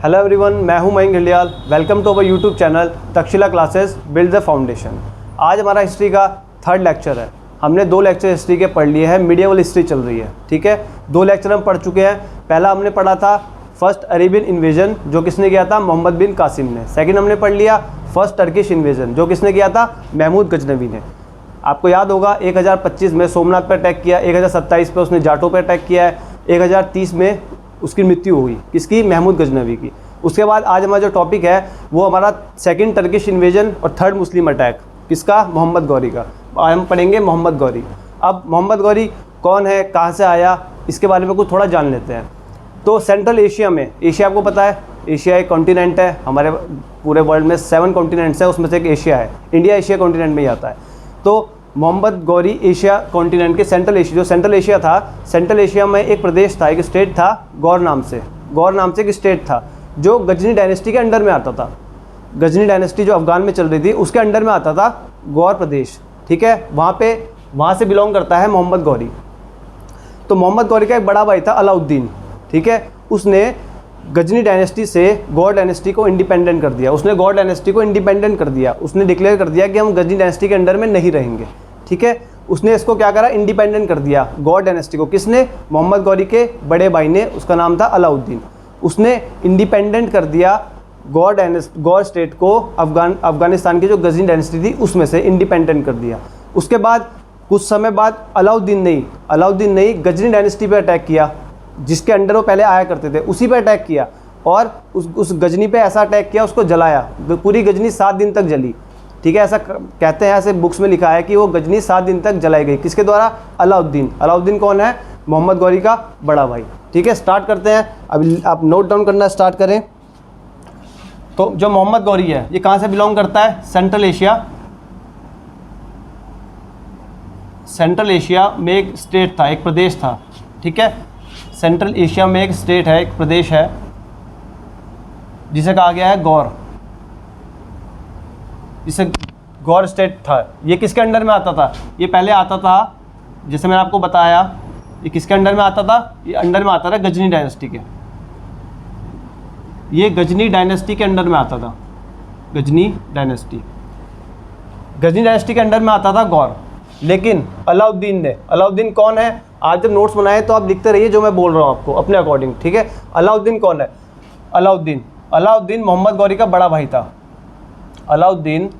Hello everyone, मैं हूं Mayank Ghildiyal. Welcome to our YouTube channel Takshashila classes build the foundation. आज हमारा हिस्ट्री का थर्ड लेक्चर है। हमने 2 लेक्चर हिस्ट्री के पढ़ लिए हैं। मिडिएवल हिस्ट्री चल रही है, ठीक है। 2 लेक्चर हम पढ़ चुके हैं। पहला हमने पढ़ा था फर्स्ट अरेबियन इन्वेजन, जो किसने किया था? मोहम्मद बिन कासिम ने। सेकंड हमने पढ़ लिया फर्स्ट टर्किश इन्वेजन, जो किसने किया था? महमूद गजनवी ने। आपको याद होगा 1025 में सोमनाथ पर अटैक किया, 1027 पे उसने जाटों पर अटैक किया है, 1030 में उसकी मृत्यु हुई। किसकी? महमूद गजनवी की। उसके बाद आज हमारा जो टॉपिक है वो हमारा सेकंड टर्किश इन्वेजन और थर्ड मुस्लिम अटैक। किसका? मोहम्मद गौरी का। आज हम पढ़ेंगे मोहम्मद गौरी। अब मोहम्मद गौरी कौन है, कहाँ से आया, इसके बारे में कुछ थोड़ा जान लेते हैं। तो सेंट्रल एशिया में, एशिया आपको पता है एशिया एक कॉन्टिनेंट है। हमारे पूरे वर्ल्ड में 7 कॉन्टिनेंट्स हैं, उसमें से एक एशिया है। इंडिया एशिया कॉन्टिनेंट में ही आता है। तो मोहम्मद गौरी एशिया कॉन्टिनेंट के सेंट्रल एशिया, जो सेंट्रल एशिया था, सेंट्रल एशिया में एक प्रदेश था, एक स्टेट था गौर नाम से। गौर नाम से एक स्टेट था जो गजनी डायनेस्टी के अंडर में आता था। गजनी डायनेस्टी जो अफगान में चल रही थी उसके अंडर में आता था गौर प्रदेश, ठीक है। वहाँ से बिलोंग करता है मोहम्मद गौरी। तो मोहम्मद गौरी का एक बड़ा भाई था अलाउद्दीन, ठीक है। उसने गजनी डायनेस्टी से गौर डायनेस्टी को इंडिपेंडेंट कर दिया। उसने गौर डायनेस्टी को इंडिपेंडेंट कर दिया। उसने डिक्लेयर कर दिया कि हम गजनी डायनेस्टी के अंडर में नहीं रहेंगे, ठीक है। उसने इसको क्या करा? इंडिपेंडेंट कर दिया गौर डायनेस्टी को। किसने? मोहम्मद गौरी के बड़े भाई ने, उसका नाम था अलाउद्दीन। उसने इंडिपेंडेंट कर दिया गौर स्टेट को अफगानिस्तान की जो गजनी डायनेस्टी थी उसमें से इंडिपेंडेंट कर दिया। उसके बाद कुछ समय बाद अलाउद्दीन ने गजनी डायनेस्टी पे अटैक किया, जिसके अंडर वो पहले आया करते थे, उसी पे अटैक किया और उस गजनी पे ऐसा अटैक किया, उसको जलाया। पूरी गजनी 7 दिन तक जली, ठीक है। ऐसा कहते हैं, ऐसे बुक्स में लिखा है कि वो गजनी 7 दिन तक जलाई गई। किसके द्वारा? अलाउद्दीन। अलाउद्दीन कौन है? मोहम्मद गौरी का बड़ा भाई, ठीक है। स्टार्ट करते हैं। अभी आप नोट डाउन करना स्टार्ट करें। तो जो मोहम्मद गौरी है ये कहाँ से बिलोंग करता है? सेंट्रल एशिया में एक स्टेट था, एक प्रदेश था, ठीक है। सेंट्रल एशिया में एक स्टेट है, एक प्रदेश है, जिसे कहा गया है गौर, जिसे गौर स्टेट था। ये किसके अंडर में आता था? ये पहले आता था, जैसे मैंने आपको बताया, ये किसके अंडर में आता था? ये अंडर में आता था गजनी डायनेस्टी के। ये गजनी डायनेस्टी के अंडर में आता था। गजनी डायनेस्टी के अंडर में आता था गौर। लेकिन अलाउद्दीन कौन है? आज जब नोट्स बनाए तो आप लिखते रहिए जो मैं बोल रहा हूँ आपको अपने अकॉर्डिंग, ठीक है। अलाउद्दीन कौन है? अलाउद्दीन मोहम्मद गौरी का बड़ा भाई था। अलाउद्दीन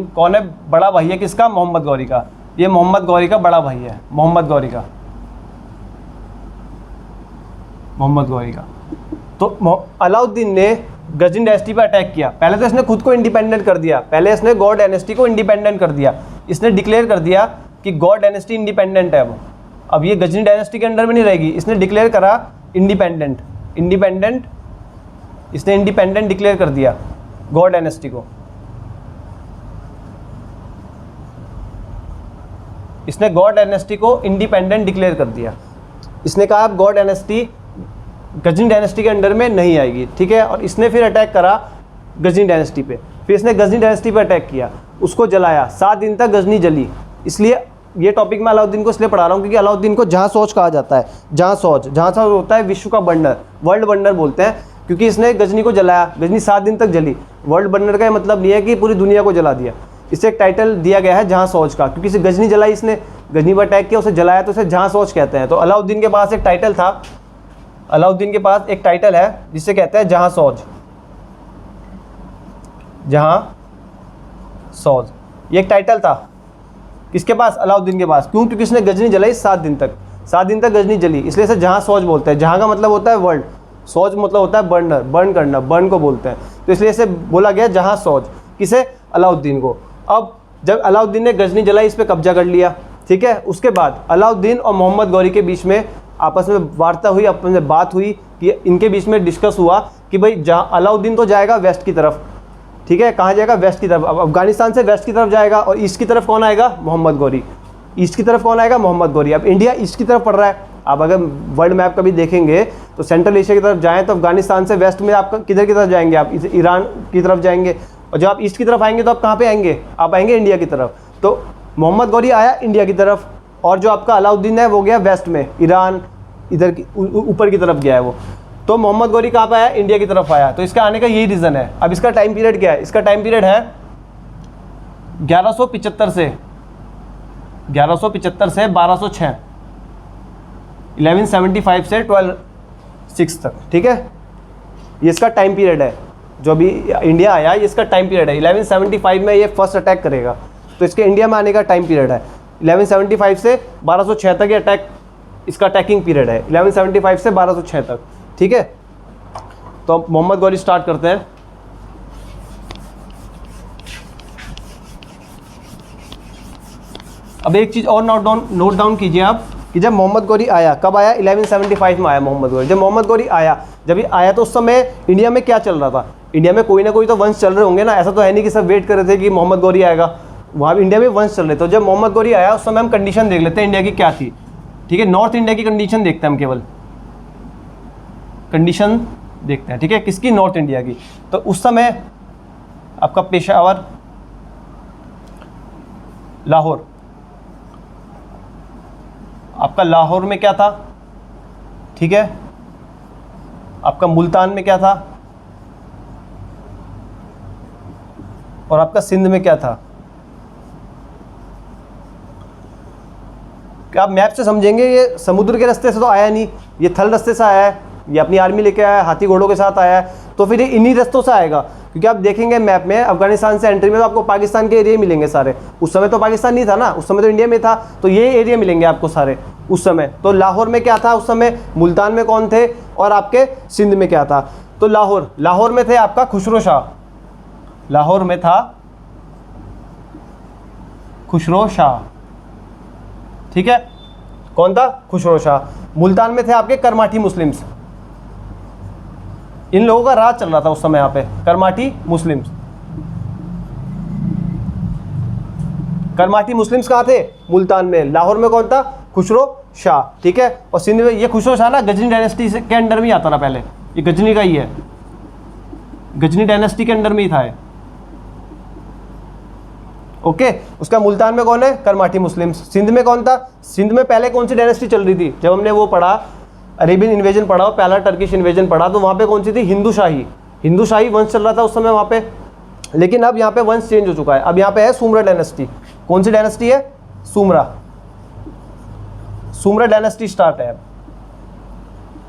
कौन है? बड़ा भाई है किसका? मोहम्मद गौरी का। ये मोहम्मद गौरी का बड़ा भाई है, मोहम्मद गौरी का। तो अलाउद्दीन ने गजनी डायनेस्टी पर अटैक किया। पहले तो इसने खुद को इंडिपेंडेंट कर दिया, पहले इसने गौर डायनेस्टी को इंडिपेंडेंट कर दिया। इसने डिक्लेयर कर दिया कि गौर डायनेस्टी इंडिपेंडेंट है, वो अब ये गजनी डायनेस्टी के अंडर में नहीं रहेगी। इसने डिक्लेयर करा इंडिपेंडेंट, इसने इंडिपेंडेंट डिक्लेयर कर दिया गौर डायनेस्टी को। इसने गौर डायनेस्टी को इंडिपेंडेंट डिक्लेयर कर दिया। इसने कहा अब गौर डायनेस्टी गजनी डायनेस्टी के अंडर में नहीं आएगी, ठीक है। और इसने फिर अटैक करा गजनी डायनेस्टी पे। फिर इसने गजनी डायनेस्टी पे अटैक किया, उसको जलाया। 7 दिन तक गजनी जली। इसलिए ये टॉपिक मैं अलाउद्दीन को इसलिए पढ़ा रहा हूँ क्योंकि अलाउद्दीन को जहाँ सोच कहा जाता है। जहाँ सोच होता है विश्व का वंडर, वर्ल्ड वंडर बोलते हैं, क्योंकि इसने गजनी को जलाया। गजनी 7 दिन तक जली। वर्ल्ड वंडर का मतलब नहीं है कि पूरी दुनिया को जला दिया। इसे एक टाइटल दिया गया है जहाँ सोच का, क्योंकि इसे गजनी जलाई, इसने गजनी पर अटैक किया, उसे जलाया, तो इसे जहाँ सोच कहते हैं। तो अलाउद्दीन के पास एक टाइटल था, अलाउद्दीन के पास एक टाइटल है जिसे कहते हैं जहाँ सोज। ये एक टाइटल था किसके पास? अलाउद्दीन के पास। क्यों? क्योंकि इसने गजनी जलाई 7 दिन तक गजनी जली, इसलिए इसे जहाँ सोज बोलते हैं। जहाँ का मतलब होता है वर्ल्ड, सोज मतलब होता है बर्नर, बर्न करना, बर्न को बोलते हैं। तो इसलिए इसे बोला गया जहाँ सोज। किसे? अलाउद्दीन को। अब जब अलाउद्दीन ने गजनी जलाई, इस पर कब्जा कर लिया, ठीक है। उसके बाद अलाउद्दीन और मोहम्मद गौरी के बीच में आपस में वार्ता हुई, आपस में बात हुई कि इनके बीच में डिस्कस हुआ कि भाई जहाँ अलाउद्दीन तो जाएगा वेस्ट की तरफ, ठीक है। कहाँ जाएगा? वेस्ट की तरफ। अब अफगानिस्तान से वेस्ट की तरफ जाएगा और ईस्ट की तरफ कौन आएगा? मोहम्मद गौरी। ईस्ट की तरफ कौन आएगा? मोहम्मद गौरी। अब इंडिया ईस्ट की तरफ पड़ रहा है। आप अगर वर्ल्ड मैप कभी देखेंगे तो सेंट्रल एशिया की तरफ जाएँ तो अफगानिस्तान से वेस्ट में आप किधर की तरफ जाएंगे? आप ईरान की तरफ जाएंगे। और जब आप ईस्ट की तरफ आएंगे तो आप कहाँ पे आएंगे? आप आएंगे इंडिया की तरफ। तो मोहम्मद गौरी आया इंडिया की तरफ और जो आपका अलाउद्दीन है वो गया वेस्ट में, ईरान, इधर की ऊपर की तरफ गया है वो। तो मोहम्मद गौरी कहाँ पे आया, इंडिया की तरफ आया। तो इसका आने का यही रीज़न है। अब इसका टाइम पीरियड क्या है, इसका टाइम पीरियड है 1175 से 1206, 1175 से 1206 तक, ठीक है। ये इसका टाइम पीरियड है, जो अभी इंडिया आया ये इसका टाइम पीरियड है। 1175 में ये फर्स्ट अटैक करेगा, तो इसके इंडिया में आने का टाइम पीरियड है 1175 से 1206 तक। ये अटैक इसका अटैकिंग पीरियड है 1175 से 1206 तक, ठीक है। तो मोहम्मद गौरी स्टार्ट करते हैं। अब एक चीज़ और नोट डाउन कीजिए आप कि जब मोहम्मद गौरी आया, कब आया, 1175 में आया मोहम्मद गौरी। जब मोहम्मद गौरी आया, जब ये आया तो उस समय इंडिया में क्या चल रहा था, इंडिया में कोई ना कोई तो वंश चल रहे होंगे ना। ऐसा तो है नहीं कि सब वेट कर रहे थे कि मोहम्मद गौरी आएगा, वहाँ भी इंडिया में वंश चल रहे थे। तो जब मोहम्मद गौरी आया उस समय हम कंडीशन देख लेते हैं इंडिया की क्या थी, ठीक है। नॉर्थ इंडिया की कंडीशन देखते हैं हम, केवल कंडीशन देखते हैं, ठीक है, किसकी, नॉर्थ इंडिया की। तो उस समय आपका पेशावर, लाहौर, आपका लाहौर में क्या था, ठीक है। आपका मुल्तान में क्या था, और आपका सिंध में क्या था। क्या आप मैप से समझेंगे, ये समुद्र के रास्ते से तो आया नहीं, ये थल रास्ते से आया है, ये अपनी आर्मी लेके आया है, हाथी घोड़ों के साथ आया है, तो फिर ये इन्हीं रास्तों से आएगा। क्योंकि आप देखेंगे मैप में अफगानिस्तान से एंट्री में तो आपको पाकिस्तान के एरिया मिलेंगे सारे। उस समय तो पाकिस्तान नहीं था ना, उस समय तो इंडिया में था, तो ये एरिया मिलेंगे आपको सारे उस समय। तो लाहौर में क्या था उस समय, मुल्तान में कौन थे, और आपके सिंध में क्या था। तो लाहौर में थे आपका खुसरो शाह, लाहौर में था खुसरो शाह, ठीक है। कौन था, खुसरो शाह। मुल्तान में थे आपके करमाठी मुस्लिम्स, इन लोगों का राज चल रहा था उस समय यहाँ पे, करमाठी मुस्लिम्स। करमाठी मुस्लिम्स कहाँ थे, मुल्तान में। लाहौर में कौन था, खुसरो शाह, ठीक है। और सिंध में ये खुसरो शाह ना गजनी डायनेस्टी के अंडर में ही आता था पहले, ये गजनी का ही है, गजनी डायनेस्टी के अंडर में ही था ये, ओके। उसका मुल्तान में कौन है, करमाठी मुस्लिम्स। सिंध में कौन था, सिंध में पहले कौन सी डायनेस्टी चल रही थी, जब हमने वो पढ़ा अरेबियन इन्वेजन पढ़ा, पहला टर्किश इन्वेजन पढ़ा, तो वहाँ पे कौन सी थी, हिंदू शाही वंश चल रहा था उस समय वहाँ पे। लेकिन अब यहाँ पे वंश चेंज हो चुका है, अब यहाँ पे है सुमरा डायनेस्टी। कौन सी डायनेस्टी है, सुमरा डायनेस्टी स्टार्ट है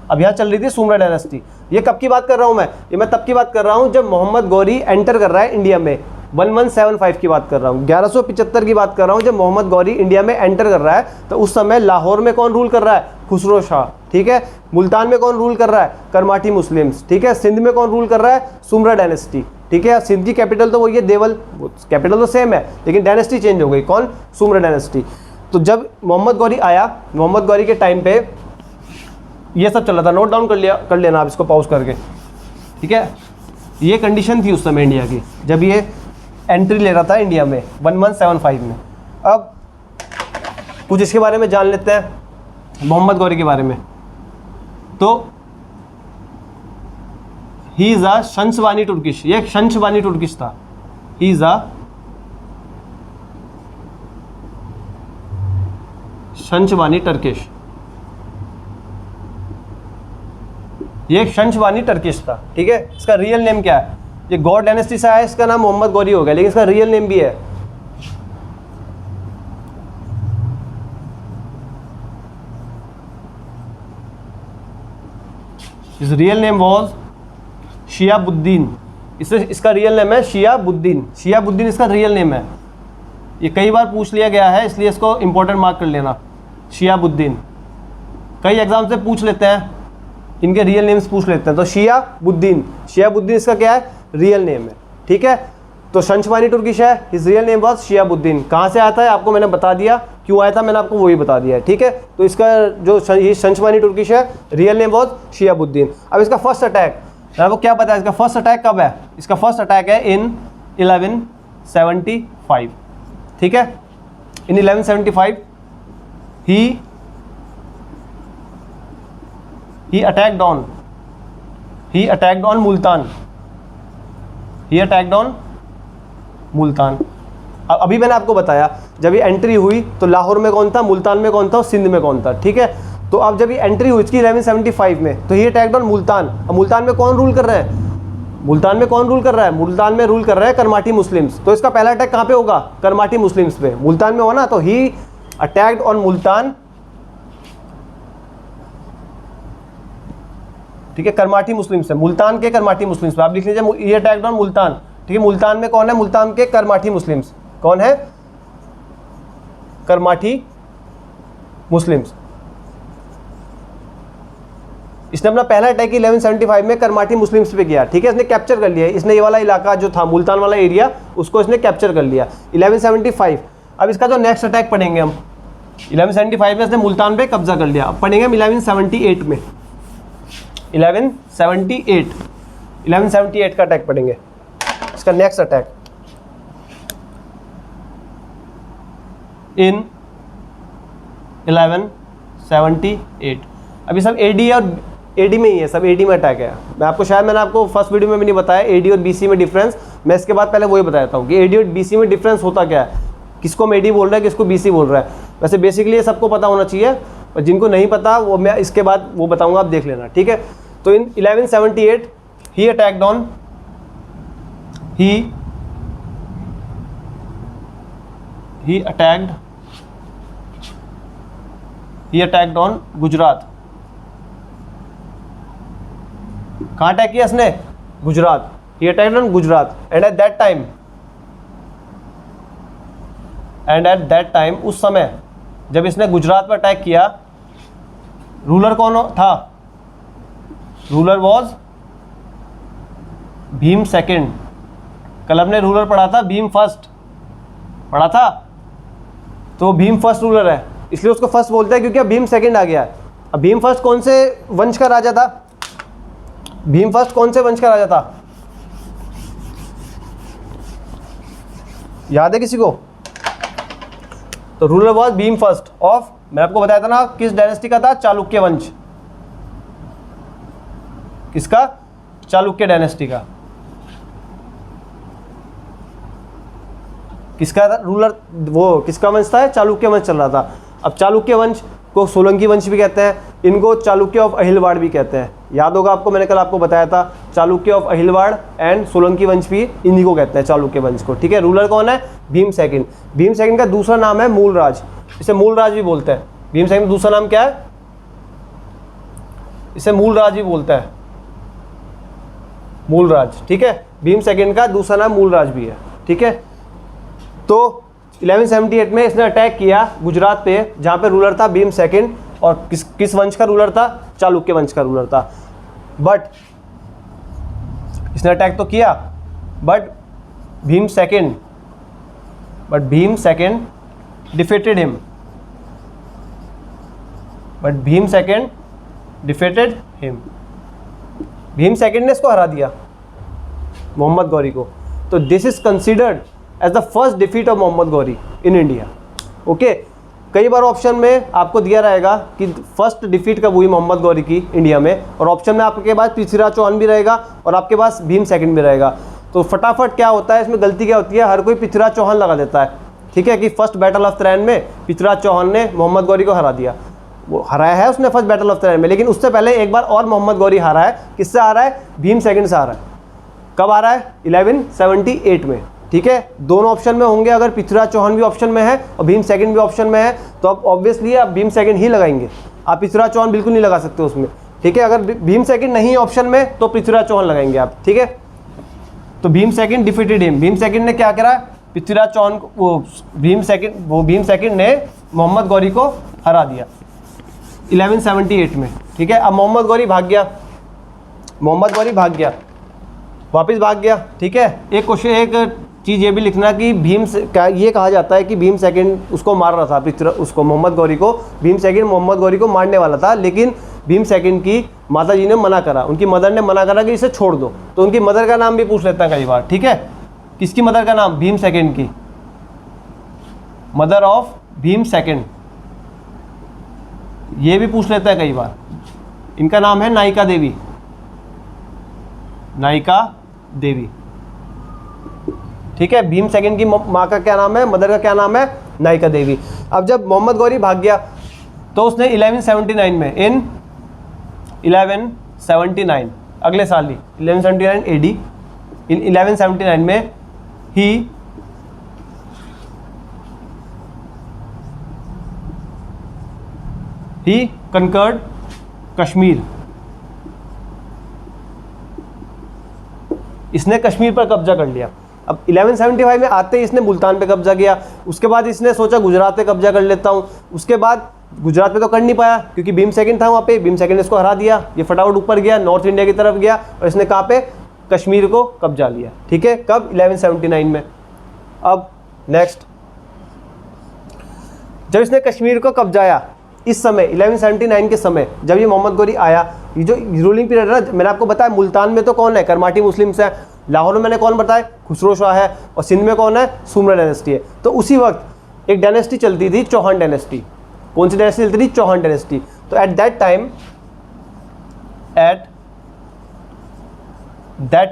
अब यहाँ चल रही थी सुमरा डायनेस्टी। ये कब की बात कर रहा हूँ मैं, ये मैं तब की बात कर रहा हूँ जब मोहम्मद गौरी एंटर कर रहा है इंडिया में। 1175 की बात कर रहा हूँ, 1175 की बात कर रहा हूँ, जब मोहम्मद गौरी इंडिया में एंटर कर रहा है। तो उस समय लाहौर में कौन रूल कर रहा है, खुसरो शाह, ठीक है। मुल्तान में कौन रूल कर रहा है, करमाठी मुस्लिम्स, ठीक है। सिंध में कौन रूल कर रहा है, सुमरा डायनेस्टी, ठीक है। सिंध की कैपिटल तो वही है देवल, कैपिटल तो सेम है, लेकिन डायनेस्टी चेंज हो गई, कौन, सुमरा डायनेस्टी। तो जब मोहम्मद गौरी आया, मोहम्मद गौरी के टाइम पे ये सब चल रहा था। नोट डाउन कर लेना आप इसको पॉज करके, ठीक है। ये कंडीशन थी उस समय इंडिया की जब ये एंट्री ले रहा था इंडिया में 1175 में। अब कुछ इसके बारे में जान लेते हैं, मोहम्मद गौरी के बारे में। तो ही इज़ अ शंशवानी तुर्किश, ये एक शंशवानी तुर्किश था, ही इज़ अ शंशवानी टर्किश, ये एक शंशवानी टर्किश था, ठीक है। इसका रियल नेम क्या है, ये गौर डायनेस्टी से आया, इसका नाम मोहम्मद गौरी हो गया, लेकिन इसका रियल नेम भी है, हिज रियल नेम वाज शियाबुद्दीन। इसका रियल नेम है शियाबुद्दीन इसका रियल नेम है। ये कई बार पूछ लिया गया है, इसलिए इसको इंपॉर्टेंट मार्क कर लेना, शियाबुद्दीन। कई एग्जाम से पूछ लेते हैं, इनके रियल नेम्स पूछ लेते हैं। तो शियाबुद्दीन इसका क्या है, रियल नेम है, ठीक है। तो शंशवानी तुर्किश है, हिज रियल नेम वाज शियाबुद्दीन। कहाँ से आता है आपको मैंने बता दिया, क्यों आया था मैंने आपको वही बता दिया है, ठीक है। तो इसका जो शंशवानी तुर्किश है, रियल नेम वाज शियाबुद्दीन। अब इसका फर्स्ट अटैक आपको क्या पता है, इसका फर्स्ट अटैक कब है, इसका फर्स्ट अटैक है इन 1175, ठीक है। इन 1175 he attacked on मुल्तान। अभी मैंने आपको बताया जब ये एंट्री हुई तो लाहौर में कौन था, मुल्तान में कौन था और सिंध में कौन था, ठीक है। तो अब जब ये एंट्री हुई इसकी 1175 में, तो ये अटैक्ड ऑन मुल्तान। अब मुल्तान में कौन रूल कर रहा है? मुल्तान में कौन रूल कर रहा है? मुल्तान में रूल कर रहा है करमाटी मुस्लिम्स। तो इसका पहला अटैक कहाँ पे होगा? करमाटी मुस्लिम्स पे। मुल्तान में हो ना, तो ही अटैक्ड ऑन मुल्तान, ठीक है, करमाटी मुस्लिम्स है, मुल्तान के करमाटी मुस्लिम्स पे। आप लिख लीजिए ये अटैक्ड ऑन मुल्तान, ठीक है। मुल्तान में कौन है? मुल्तान के करमाटी मुस्लिम्स। कौन है? करमाटी मुस्लिम्स। इसने अपना पहला अटैक 1175 में करमाटी मुस्लिम्स पे किया, ठीक है। इसने कैप्चर कर लिया, इसने ये वाला इलाका जो था मुल्तान वाला एरिया, उसको इसने कैप्चर कर लिया 1175। अब इसका जो नेक्स्ट अटैक पढ़ेंगे हम 1175 में इसने मुल्तान पे कब्जा कर लिया। अब पढ़ेंगे हम 1178 में, 1178 का अटैक पढ़ेंगे। इसका नेक्स्ट अटैक इन 1178। अभी सब एडी और एडी में ही है, सब एडी में अटैक है। मैं आपको शायद मैंने आपको फर्स्ट वीडियो में भी नहीं बताया एडी और बीसी में डिफरेंस। मैं इसके बाद पहले वही बताता हूँ कि एडी और बीसी में डिफरेंस होता क्या है, किसको हम एडी बोल रहा है, किसको बीसी बोल रहा है। वैसे बेसिकली ये सबको पता होना चाहिए, और जिनको नहीं पता वो मैं इसके बाद वो बताऊँगा, आप देख लेना, ठीक है। तो in 1178 he attacked on, he attacked on Gujarat. कहाँ अटैक किया इसने? Gujarat. he attacked on Gujarat and at that time उस समय जब इसने गुजरात पर अटैक किया, रूलर कौन था? Ruler was Bhim second. कल हमने रूलर पढ़ा था, भीम फर्स्ट पढ़ा था, तो भीम फर्स्ट रूलर है, इसलिए उसको फर्स्ट बोलते हैं क्योंकि अब भीम सेकंड आ गया है। अब भीम फर्स्ट कौन से वंश का राजा था? भीम फर्स्ट कौन से वंश का राजा था? याद है किसी को? तो ruler was Bhim first of, मैं आपको बताया था ना किस डायनेस्टी का था? चालुक्य वंश। किसका? चालुक्य डायनेस्टी का। किसका था रूलर? वो किसका वंश था? चालुक्य वंश चल रहा था। अब चालुक्य वंश को सोलंकी वंश भी कहते हैं, इनको चालुक्य ऑफ अहिलवाड़ भी कहते हैं। याद होगा आपको, मैंने कल आपको बताया था चालुक्य ऑफ अहिलवाड़ एंड सोलंकी वंश भी इन्हीं को कहते हैं, चालुक्य वंश को, ठीक है। रूलर कौन है? भीम सेकंड। भीम सेकंड का दूसरा नाम है मूलराज, इसे मूलराज भी बोलते हैं। भीम सेकंड दूसरा नाम क्या है? इसे मूलराज भी बोलता है, मूलराज, ठीक है। भीम सेकंड का दूसरा नाम मूलराज भी है, ठीक है। तो 1178 में इसने अटैक किया गुजरात पे, जहाँ पे रूलर था भीम सेकंड, और किस वंश का रूलर था? चालुक्य वंश का रूलर था। बट इसने अटैक तो किया, but Bhim second defeated him. Bhim second ने इसको हरा दिया, मोहम्मद गौरी को। तो this is considered as the first defeat of Mohammad Ghori in India, okay. कई बार ऑप्शन में आपको दिया रहेगा कि फर्स्ट डिफीट कब हुई मोहम्मद गौरी की इंडिया में, और ऑप्शन में आपके पास पृथ्वीराज चौहान भी रहेगा और आपके पास भीम सेकंड भी रहेगा। तो फटाफट क्या होता है इसमें, गलती क्या होती है, हर कोई पृथ्वीराज चौहान लगा देता है, ठीक है, कि फर्स्ट बैटल ऑफ तराइन में पृथ्वीराज चौहान ने मोहम्मद गौरी को हरा दिया। वो हराया है उसने फर्स्ट बैटल ऑफ तराइन में, लेकिन उससे पहले एक बार और मोहम्मद गौरी हारा है। किससे हारा है? भीम सेकंड से हारा है। कब आ रहा है? 1178 में, ठीक है। दोनों ऑप्शन में होंगे, अगर पृथ्वीराज चौहान भी ऑप्शन में है और भीम सेकंड भी ऑप्शन में है, तो अब ऑब्वियसली आप भीम सेकंड ही लगाएंगे, आप पृथ्वीराज चौहान बिल्कुल नहीं लगा सकते उसमें, ठीक है। अगर भीम सेकंड नहीं ऑप्शन में तो पृथ्वीराज चौहान लगाएंगे आप, ठीक है। तो Bhim second defeated him. Bhim second ने क्या करा? पृथ्वीराज चौहान को, भीम सेकंड ने मोहम्मद गौरी को हरा दिया 1178 में, ठीक है। अब मोहम्मद गौरी भाग गया, वापस भाग गया, ठीक है। एक क्वेश्चन, एक चीज़ ये भी लिखना कि भीम से क्या ये कहा जाता है कि भीम सेकंड उसको मार रहा था, उसको मोहम्मद गौरी को, भीम सेकंड मोहम्मद गौरी को मारने वाला था, लेकिन भीम सेकंड की माता जी ने मना करा, उनकी मदर ने मना करा कि इसे छोड़ दो। तो उनकी मदर का नाम भी पूछ लेता है कई बार, ठीक है। किसकी मदर का नाम? भीम सेकंड की, मदर ऑफ भीम सेकंड, ये भी पूछ लेता है कई बार। इनका नाम है नायिका देवी, ठीक है। भीम सेकंड की माँ का क्या नाम है? मदर का क्या नाम है? नायिका देवी। अब जब मोहम्मद गौरी भाग गया, तो उसने 1179 में, इन 1179, अगले साल ही 1179 AD, इन 1179 में ही conquered कश्मीर। इसने कश्मीर पर कब्जा कर लिया। अब 1175 में आते ही इसने मुल्तान पे कब्जा किया। उसके बाद इसने सोचा गुजरात पे कब्जा कर लेता हूँ। उसके बाद गुजरात पे तो कर नहीं पाया क्योंकि भीम सेकंड था वहाँ पे, भीम सेकंड ने इसको हरा दिया। ये फटाफट ऊपर गया, नॉर्थ इंडिया की तरफ गया और इसने कहाँ पे, कश्मीर को कब्जा लिया। ठीक है, कब, 1179 में। अब नेक्स्ट, जब इसने कश्मीर को कब्जाया, इस समय 1179 के समय जब ये मोहम्मद गौरी आया, ये जो रूलिंग पीरियड है ना, मैंने आपको बताया मुल्तान में तो कौन है, कर्माटी मुस्लिम्स है, लाहौर में मैंने कौन बताया, खुसरो शाह है, और सिंध में कौन है, सुमरा डायनेस्टी है। तो उसी वक्त एक डायनेस्टी चलती थी, चौहान डायनेस्टी। कौन सी डायनेस्टी चलती थी, चौहान डायनेस्टी। तो एट दैट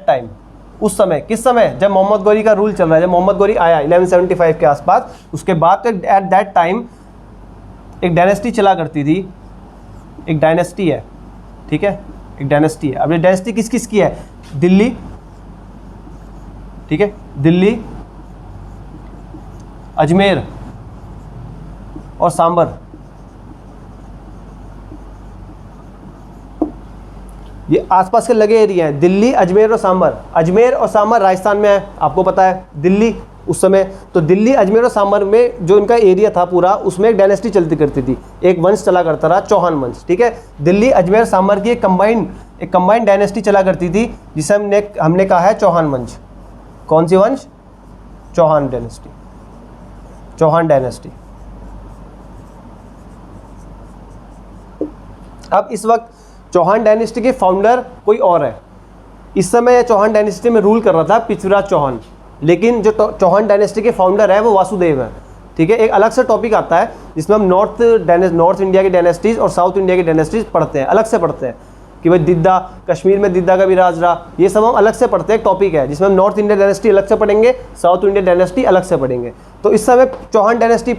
टाइम, उस समय, किस समय, जब मोहम्मद गौरी का रूल चल रहा है, जब मोहम्मद गौरी आया 1175 के आसपास, उसके बाद एट दैट टाइम एक डायनेस्टी चला करती थी। एक डायनेस्टी है, ठीक है, एक डायनेस्टी है। अब ये डायनेस्टी किस किस की है, दिल्ली, ठीक है, दिल्ली, अजमेर और सांबर। ये आसपास के लगे एरिया हैं, दिल्ली, अजमेर और सांबर। अजमेर और सांबर राजस्थान में है, आपको पता है। दिल्ली उस समय, तो दिल्ली, अजमेर और सांबर में जो इनका एरिया था पूरा, उसमें एक डायनेस्टी चलती करती थी, एक वंश चला करता रहा, चौहान वंश। ठीक है, दिल्ली, अजमेर, सांबर की एक कंबाइंड डायनेस्टी चला करती थी, जिसे हमने कहा है चौहान वंश। कौन सी वंश, चौहान डायनेस्टी, चौहान डायनेस्टी। अब इस वक्त चौहान डायनेस्टी के फाउंडर कोई और है। इस समय चौहान डायनेस्टी में रूल कर रहा था पृथ्वीराज चौहान, लेकिन जो चौहान डायनेस्टी के फाउंडर है वो वासुदेव हैं। ठीक है, एक अलग से टॉपिक आता है जिसमें हम नॉर्थ इंडिया की डायनेस्टीज और साउथ इंडिया की डायनेस्टीज पढ़ते हैं, अलग से पढ़ते हैं कि भाई दिद्दा, कश्मीर में दिद्दा का भी राज रहा, ये सब हम अलग से पढ़ते हैं। एक टॉपिक है जिसमें हम नॉर्थ इंडिया डायनेस्टी अलग से पढ़ेंगे, साउथ इंडिया डायनेस्टी अलग से पढ़ेंगे। तो इस समय चौहान डायनेस्टी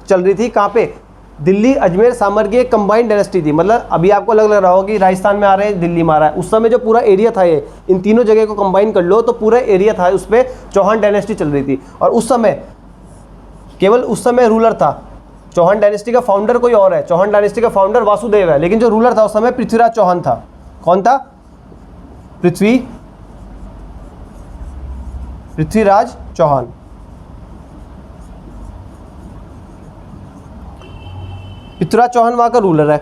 चल रही थी, कहाँ पे, दिल्ली, अजमेर, सांबर की एक कंबाइंड डायनेस्टी थी। मतलब अभी आपको अलग लग रहा होगा कि राजस्थान में आ रहे हैं, दिल्ली में आ रहा है, उस समय जो पूरा एरिया था, ये इन तीनों जगह को कंबाइन कर लो तो पूरा एरिया था, उस पर चौहान डायनेस्टी चल रही थी। और उस समय केवल उस समय रूलर था, चौहान डायनेस्टी का फाउंडर कोई और है। चौहान डायनेस्टी का फाउंडर वासुदेव है, लेकिन जो रूलर था उस समय पृथ्वीराज चौहान था। कौन था, पृथ्वीराज चौहान। पृथ्वीराज चौहान वहाँ का रूलर है।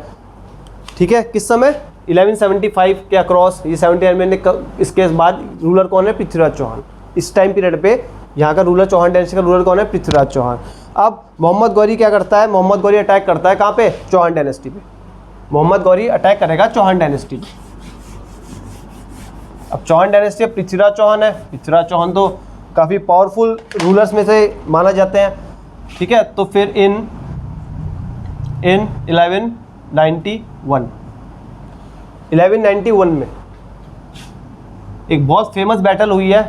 ठीक है, किस समय, 1175 के अक्रॉस, ये 79 में, इसके बाद रूलर कौन है, पृथ्वीराज चौहान। इस टाइम पीरियड पे यहाँ का रूलर, चौहान डायनेस्टी का रूलर कौन है, पृथ्वीराज चौहान। अब मोहम्मद गौरी क्या करता है, मोहम्मद गौरी अटैक करता है कहाँ पे, चौहान डायनेस्टी पे। मोहम्मद गौरी अटैक करेगा चौहान डायनेस्टी पे। अब चौहान डायनेस्टी, पृथ्वीराज चौहान है। पृथ्वीराज चौहान तो काफ़ी पावरफुल रूलर्स में से माना जाते हैं। ठीक है, तो फिर इन 1191 में एक बहुत फेमस बैटल हुई है,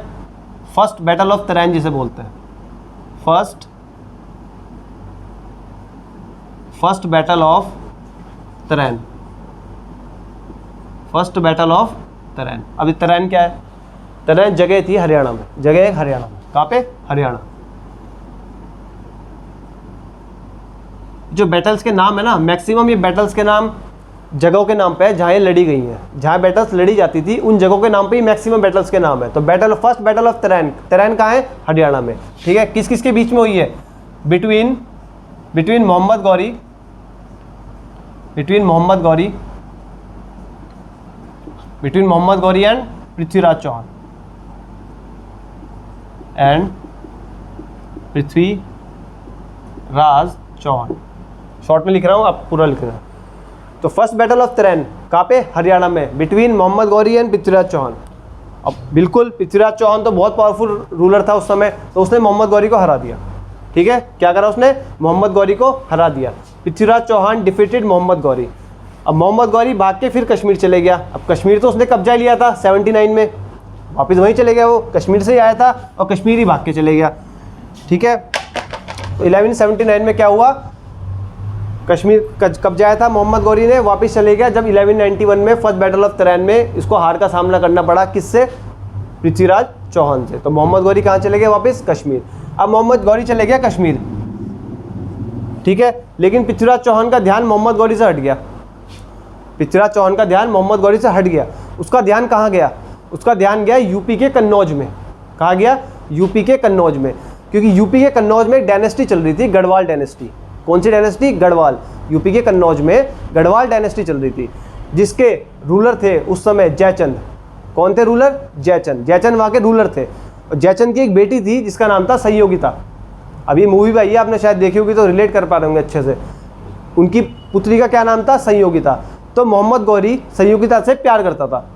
फर्स्ट बैटल ऑफ तराइन जिसे बोलते हैं। First battle of Tarain, first battle of Tarain. अभी तराइन क्या है, तराइन जगह थी हरियाणा में, जगह है हरियाणा में। कहाँ पे, हरियाणा। जो बैटल्स के नाम है ना, मैक्सिमम ये बैटल्स के नाम जगहों के नाम पे है जहाँ ये लड़ी गई हैं, जहाँ बैटल्स लड़ी जाती थी उन जगहों के नाम पे ही मैक्सिमम बैटल्स के नाम है। तो first battle of Tarain, Tarain कहाँ है, हरियाणा में। ठीक है, किस किस के बीच में हुई है, between Mohammad Ghori and Prithviraj Chauhan, short में लिख रहा हूँ, आप पूरा लिख रहे हैं। तो फर्स्ट बैटल ऑफ तराइन कहाँ पे, हरियाणा में, बिटवीन मोहम्मद गौरी एंड पृथ्वीराज चौहान। अब बिल्कुल पृथ्वीराज चौहान तो बहुत पावरफुल रूलर था उस समय, तो उसने मोहम्मद गौरी को हरा दिया। ठीक है, क्या करा उसने, मोहम्मद गौरी को हरा दिया। पृथ्वीराज चौहान डिफीटेड मोहम्मद गौरी। अब मोहम्मद गौरी भाग के फिर कश्मीर चले गया। अब कश्मीर तो उसने कब्जा लिया था 79 में, वापस वहीं चले गया, वो कश्मीर से ही आया था और कश्मीर ही भाग के चले गया। ठीक है, तो 1179 में क्या हुआ, कश्मीर कब जाया था मोहम्मद गौरी ने, वापस चले गया जब 1191 में फर्स्ट बैटल ऑफ तराइन में इसको हार का सामना करना पड़ा। किससे? पृथ्वीराज चौहान से। तो मोहम्मद गौरी कहाँ चले गए? वापस कश्मीर। अब मोहम्मद गौरी चले गया कश्मीर, ठीक है, लेकिन पृथ्वीराज चौहान का ध्यान मोहम्मद गौरी से हट गया। पृथ्वीराज चौहान का ध्यान मोहम्मद गौरी से हट गया। उसका ध्यान कहाँ गया? उसका ध्यान गया यूपी के कन्नौज में। कहाँ गया? यूपी के कन्नौज में, क्योंकि यूपी के कन्नौज में एक डायनेस्टी चल रही थी, गढ़वाल डायनेस्टी। कौन सी डायनेस्टी? गढ़वाल। यूपी के कन्नौज में गढ़वाल डायनेस्टी चल रही थी, जिसके रूलर थे उस समय जयचंद। कौन थे रूलर? जयचंद। जयचंद वहाँ के रूलर थे। और जयचंद की एक बेटी थी जिसका नाम था संयोगिता। अभी मूवी आई है, आपने शायद देखी होगी तो रिलेट कर पा रहे होंगे अच्छे से। उनकी पुत्री का क्या नाम था? संयोगिता। तो मोहम्मद गौरी संयोगिता से प्यार करता था,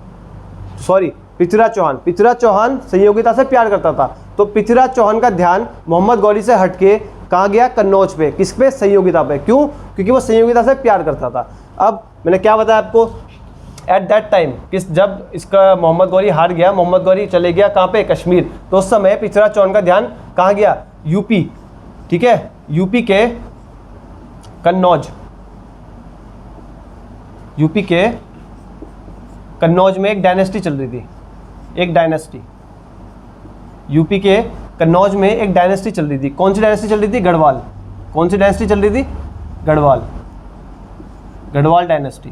सॉरी पृथ्वीराज चौहान। पृथ्वीराज चौहान संयोगिता से प्यार करता था। तो पृथ्वीराज चौहान का ध्यान मोहम्मद गौरी से हटके कहाँ गया? कन्नौज पे। किस पे? संयोगिता पे। क्यों? क्योंकि वो संयोगिता से प्यार करता था। अब मैंने क्या बताया आपको? एट दैट टाइम, जब इसका मोहम्मद गौरी हार गया, मोहम्मद गौरी चले गया कहाँ पे? कश्मीर। तो उस समय पृथ्वीराज चौहान का ध्यान कहाँ गया? यूपी, ठीक है, यूपी के कन्नौज। यूपी के कन्नौज में एक डायनेस्टी चल रही थी, एक डायनेस्टी। यूपी के कन्नौज में एक डायनेस्टी चल रही थी। कौन सी डायनेस्टी चल रही थी? गढ़वाल। कौन सी डायनेस्टी चल रही थी? गढ़वाल। गढ़वाल डायनेस्टी।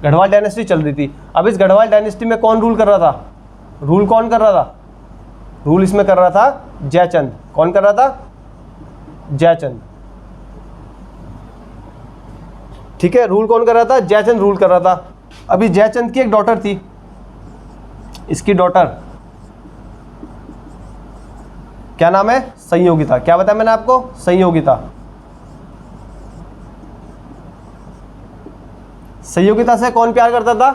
गढ़वाल डायनेस्टी चल रही थी। अब इस गढ़वाल डायनेस्टी में कौन रूल कर रहा था? रूल कौन कर रहा था? रूल इसमें कर रहा था जयचंद। कौन कर रहा था? जयचंद, ठीक है। रूल कौन कर रहा था? जयचंद रूल कर रहा था। अभी जयचंद की एक डॉटर थी, इसकी डॉटर क्या नाम है? संयोगिता। क्या बताया मैंने आपको? संयोगिता। संयोगिता से कौन प्यार करता था?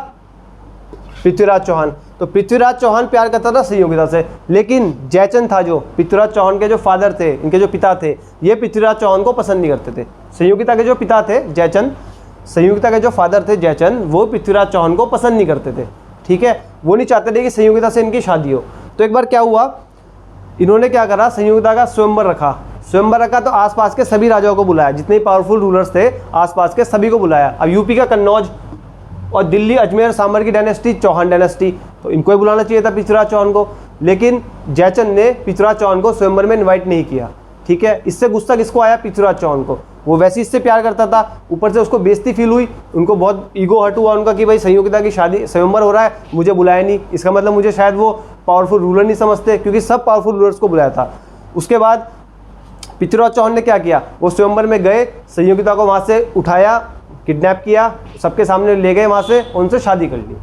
पृथ्वीराज चौहान। तो पृथ्वीराज चौहान प्यार करता था संयोगिता से, लेकिन जयचंद था जो पृथ्वीराज चौहान के जो फादर थे, इनके जो पिता थे, ये पृथ्वीराज चौहान को पसंद नहीं करते थे। संयोगिता के जो पिता थे जयचंद, संयोगिता के जो फादर थे जयचंद, वो पृथ्वीराज चौहान को पसंद नहीं करते थे, ठीक है। वो नहीं चाहते थे कि संयोगिता से इनकी शादी हो। तो एक बार क्या हुआ, इन्होंने क्या करा, संयोगिता का स्वयंवर रखा। स्वयंवर रखा तो आसपास के सभी राजाओं को बुलाया, जितने पावरफुल रूलर्स थे आसपास के सभी को बुलाया। अब यूपी का कन्नौज और दिल्ली अजमेर सामर की डायनेस्टी, चौहान डायनेस्टी, तो इनको ही बुलाना चाहिए था पृथ्वीराज चौहान को, लेकिन जयचंद ने पृथ्वीराज चौहान को स्वयंवर में इन्वाइट नहीं किया, ठीक है। इससे गुस्सा किसको आया? पृथ्वीराज चौहान को। वो वैसे इससे प्यार करता था, ऊपर से उसको बेइज्जती फील हुई, उनको बहुत ईगो हर्ट हुआ उनका कि भाई संयोगिता की शादी, स्वयंवर हो रहा है, मुझे बुलाया नहीं, इसका मतलब मुझे शायद वो पावरफुल रूलर नहीं समझते, क्योंकि सब पावरफुल रूलर्स को बुलाया था। उसके बाद पृथ्वीराज चौहान ने क्या किया, वो स्वयंवर में गए, संयोगिता को वहाँ से उठाया, किडनैप किया, सबके सामने ले गए वहाँ से, उनसे शादी कर ली।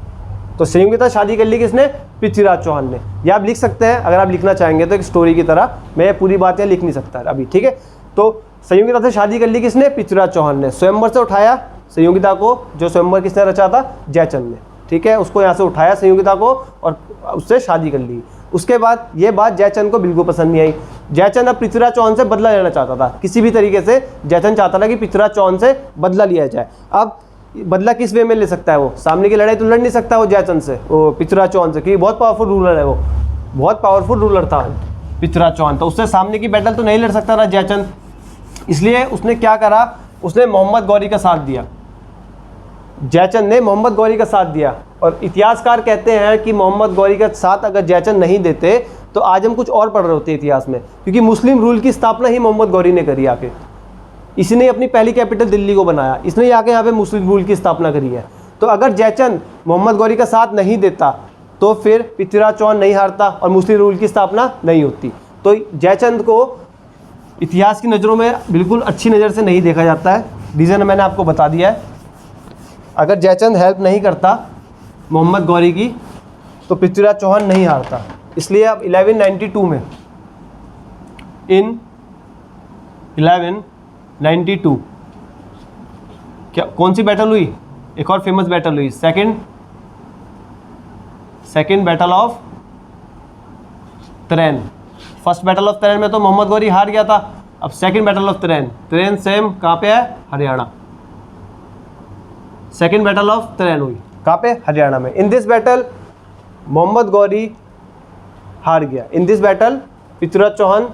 तो संयोगिता शादी कर ली किसने? पृथ्वीराज चौहान ने। या आप लिख सकते हैं अगर आप लिखना चाहेंगे तो एक स्टोरी की तरह, मैं पूरी बात यहाँ लिख नहीं सकता अभी, ठीक है। तो संयोगिता से शादी कर ली किसने? पृथ्वीराज चौहान ने। स्वयंवर से उठाया संयोगिता को, जो स्वयंवर किसने रचा था? जयचंद ने, ठीक है। उसको यहाँ से उठाया संयोगिता को और उससे शादी कर ली। उसके बाद ये बात जयचंद को बिल्कुल पसंद नहीं आई। जयचंद अब पृथ्वीराज चौहान से बदला लेना चाहता था, किसी भी तरीके से जयचंद चाहता था कि पृथ्वीराज चौहान से बदला लिया जाए। अब बदला किस वे में ले सकता है? वो सामने की लड़ाई तो लड़ नहीं सकता वो जयचंद से, वो पृथ्वीराज चौहान से, क्योंकि बहुत पावरफुल रूलर है, वो बहुत पावरफुल रूलर था पृथ्वीराज चौहान, तो उससे सामने की बैटल तो नहीं लड़ सकता था जयचंद। इसलिए उसने क्या करा, उसने मोहम्मद गौरी का साथ दिया। जयचंद ने मोहम्मद गौरी का साथ दिया, और इतिहासकार कहते हैं कि मोहम्मद गौरी का साथ अगर जयचंद नहीं देते तो आज हम कुछ और पढ़ रहे होते इतिहास में, क्योंकि मुस्लिम रूल की स्थापना ही मोहम्मद गौरी ने करी आके। इसने अपनी पहली कैपिटल दिल्ली को बनाया, इसने आके यहाँ पे मुस्लिम रूल की स्थापना करी है। तो अगर जयचंद मोहम्मद गौरी का साथ नहीं देता तो फिर पृथ्वीराज चौहान नहीं हारता और मुस्लिम रूल की स्थापना नहीं होती। तो जयचंद को इतिहास की नज़रों में बिल्कुल अच्छी नज़र से नहीं देखा जाता है। रीज़न मैंने आपको बता दिया है। अगर जयचंद हेल्प नहीं करता मोहम्मद गौरी की तो पृथ्वीराज चौहान नहीं हारता। इसलिए अब 1192 में, इन 1192 क्या कौन सी बैटल हुई? एक और फेमस बैटल हुई, सेकंड बैटल ऑफ तरेन। फर्स्ट बैटल ऑफ तरेन में तो मोहम्मद गौरी हार गया था। अब सेकंड बैटल ऑफ तरेन सेम कहाँ पे है? हरियाणा। सेकंड बैटल ऑफ तरेन हुई कहाँ पे? हरियाणा में। In this battle Mohammad Ghori हार गया। In this battle Prithviraj Chauhan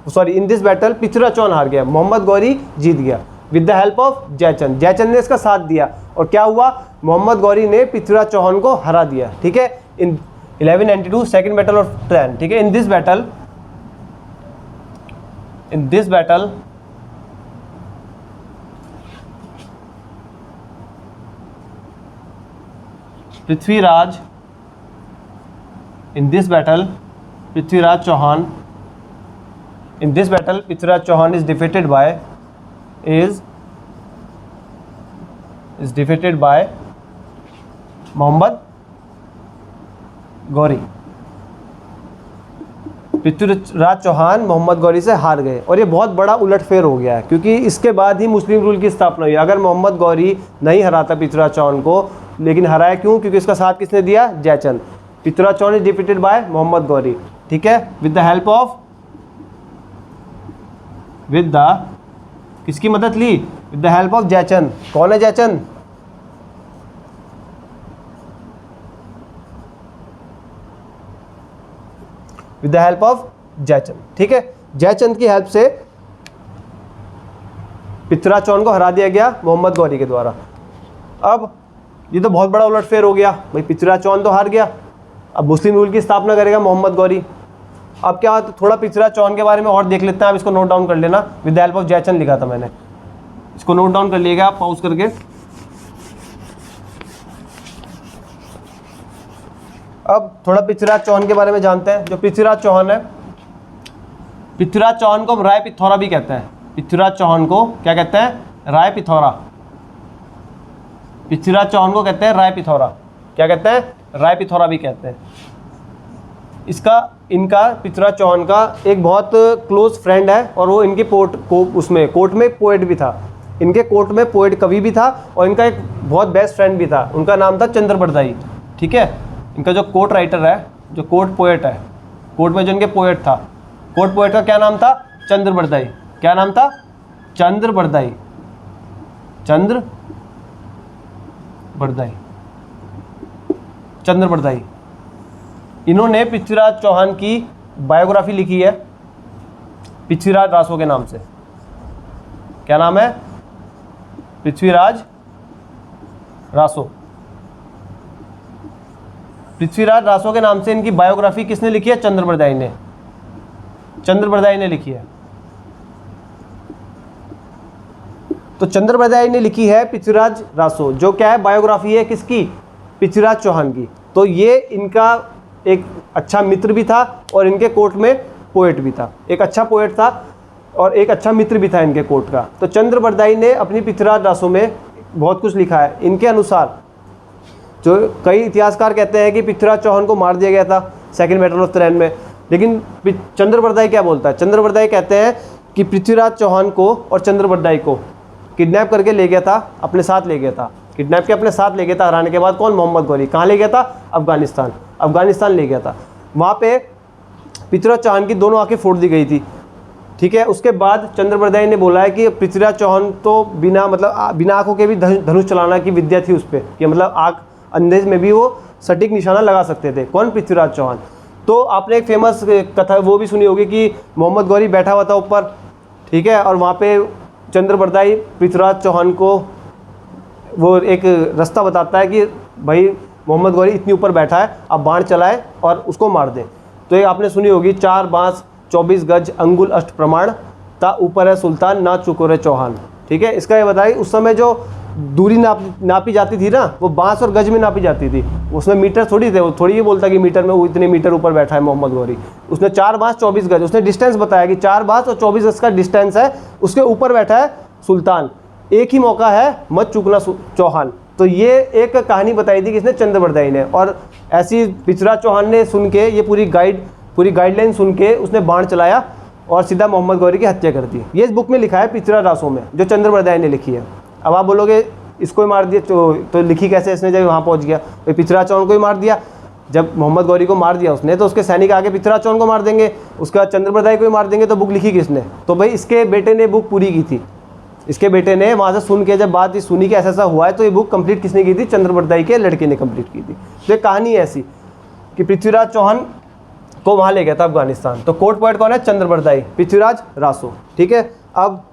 sorry in this battle Prithviraj Chauhan हार गया, मोहम्मद गौरी जीत गया with the help of Jaichand. Jaichand ने इसका साथ दिया और क्या हुआ, मोहम्मद गौरी ने पृथ्वीराज चौहान को हरा दिया। ठीक है, in 1192 second battle of Tarain. ठीक है, in this battle Prithviraj Chauhan is defeated by Mohammad Ghori. Prithviraj Chauhan Mohammad Ghori से हार गए और ये बहुत बड़ा उलटफेर हो गया है, क्योंकि इसके बाद ही मुस्लिम रूल की स्थापना हुई। अगर मोहम्मद गौरी नहीं हराता पृथ्वीराज चौहान को, लेकिन हराया क्यों, क्योंकि इसका साथ किसने दिया, Jaichand. Prithviraj Chauhan is defeated by Mohammad Ghori. ठीक है, विद द किसकी मदद ली, with the help of Jaichand. कौन है Jaichand, with the help of Jaichand. ठीक है, जयचंद की हेल्प से पृथ्वीराज चौहान को हरा दिया गया मोहम्मद गौरी के द्वारा। अब ये तो बहुत बड़ा उलटफेर हो गया भाई, पृथ्वीराज चौहान तो हार गया, अब मुस्लिम रूल की स्थापना करेगा मोहम्मद गौरी। अब क्या, तो थोड़ा पृथ्वीराज चौहान के बारे में और देख लेते हैं। आप इसको नोट डाउन कर लेना, with the help of Jaichand लिखा था मैंने, इसको नोट डाउन कर लीजिएगा आप पॉज करके। अब थोड़ा पृथ्वीराज चौहान के बारे में जानते हैं। जो पृथ्वीराज चौहान है, पृथ्वीराज चौहान को राय पिथौरा भी कहते हैं। पृथ्वीराज चौहान को क्या कहते हैं, राय पिथौरा। पृथ्वीराज चौहान को कहते हैं राय पिथौरा। क्या कहते हैं, राय पिथौरा भी कहते हैं। इनका पृथ्वीराज चौहान का एक बहुत क्लोज फ्रेंड है और वो इनके कोर्ट में पोएट भी था। इनके कोर्ट में पोएट कवि भी था और इनका एक बहुत बेस्ट फ्रेंड भी था, उनका नाम था चंद्रबरदाई। ठीक है, इनका जो कोर्ट राइटर है, जो कोर्ट पोएट है, कोर्ट में जो इनके पोएट था, कोर्ट पोएट का क्या नाम था, चंद्रबरदाई। क्या नाम था, चंद्रबरदाई। चंद्रबरदाई। इन्होंने पृथ्वीराज चौहान की बायोग्राफी लिखी है पृथ्वीराज रासो के नाम से। क्या नाम है, पृथ्वीराज रासो। पृथ्वीराज रासो के नाम से इनकी बायोग्राफी किसने लिखी है, चंद्रबरदाई ने। चंद्रबरदाई ने लिखी है। तो चंद्रबरदाई ने लिखी है पृथ्वीराज रासो, जो क्या है, बायोग्राफी है किसकी, पृथ्वीराज चौहान की। तो ये इनका एक अच्छा मित्र भी था और इनके कोर्ट में पोएट भी था। एक अच्छा पोएट था और एक अच्छा मित्र भी था इनके कोर्ट का। तो चंद्रबरदाई ने अपनी पृथ्वीराज रासो में बहुत कुछ लिखा है। इनके अनुसार जो कई इतिहासकार कहते हैं कि पृथ्वीराज चौहान को मार दिया गया था सेकेंड बैटल ऑफ तराइन में, लेकिन चंद्रबरदाई क्या बोलता है, चंद्रबरदाई कहते हैं कि पृथ्वीराज चौहान को और चंद्रबरदाई को किडनैप करके ले गया था, अपने साथ ले गया था, किडनैप के अपने साथ ले गया था हराने के बाद। कौन, मोहम्मद गौरी। कहाँ ले गया था, अफगानिस्तान ले गया था। वहाँ पे पृथ्वीराज चौहान की दोनों आंखें फोड़ दी गई थी। ठीक है, उसके बाद चंद्रबरदाई ने बोला है कि पृथ्वीराज चौहान तो बिना आंखों के भी धनुष चलाना की विद्या थी उस पर, कि मतलब आँख अंधेज में भी वो सटीक निशाना लगा सकते थे। कौन, पृथ्वीराज चौहान। तो आपने एक फेमस कथा वो भी सुनी होगी कि मोहम्मद गौरी बैठा हुआ था ऊपर, ठीक है, और वहाँ पे चंद्रबरदाई पृथ्वीराज चौहान को वो एक रास्ता बताता है कि भाई मोहम्मद गौरी इतनी ऊपर बैठा है, आप बाण चलाए और उसको मार दें। तो ये आपने सुनी होगी, 4 बांस 24 गज अंगुल अष्ट प्रमाण, ता ऊपर है सुल्तान ना चुकोरे चौहान। ठीक है, इसका ये बताइए उस समय जो दूरी नापी जाती थी ना, वो बांस और गज में नापी जाती थी, उसमें मीटर थोड़ी थे। वो थोड़ी ये बोलता कि मीटर में वो इतने मीटर ऊपर बैठा है मोहम्मद गौरी। उसने 4 बांस 24 गज, उसने डिस्टेंस बताया कि 4 बांस और 24 गज का डिस्टेंस है, उसके ऊपर बैठा है सुल्तान, एक ही मौका है, मत चूकना चौहान। तो ये एक कहानी बताई थी किसने, चंद्रबरदाई ने। और ऐसी पृथ्वीराज चौहान ने सुन के ये पूरी गाइडलाइन सुन के उसने बाण चलाया और सीधा मोहम्मद गौरी की हत्या कर दी। ये इस बुक में लिखा है पृथ्वीराज रासो में, जो चंद्रबरदाई ने लिखी है। अब आप बोलोगे इसको ही मार दिया तो लिखी कैसे इसने जब वहाँ पहुँच गया, तो पृथ्वीराज चौहान को ही मार दिया। जब मोहम्मद गौरी को मार दिया उसने, तो उसके सैनिक आगे पृथ्वीराज चौहान को मार देंगे, उसके बाद चंद्रबरदाई को ही मार देंगे, तो बुक लिखी किसने, तो भाई इसके बेटे ने बुक पूरी की थी। इसके बेटे ने वहाँ से सुन के जब बात सुनी कि ऐसा हुआ है, तो ये बुक कंप्लीट किसने की थी, चंद्रबरदाई के लड़के ने कंप्लीट की थी। तो ये कहानी ऐसी कि पृथ्वीराज चौहान को वहाँ ले गया था अफगानिस्तान। तो कोर्ट पोएट कौन है? चंद्रबरदाई, पृथ्वीराज रासो। ठीक है, अब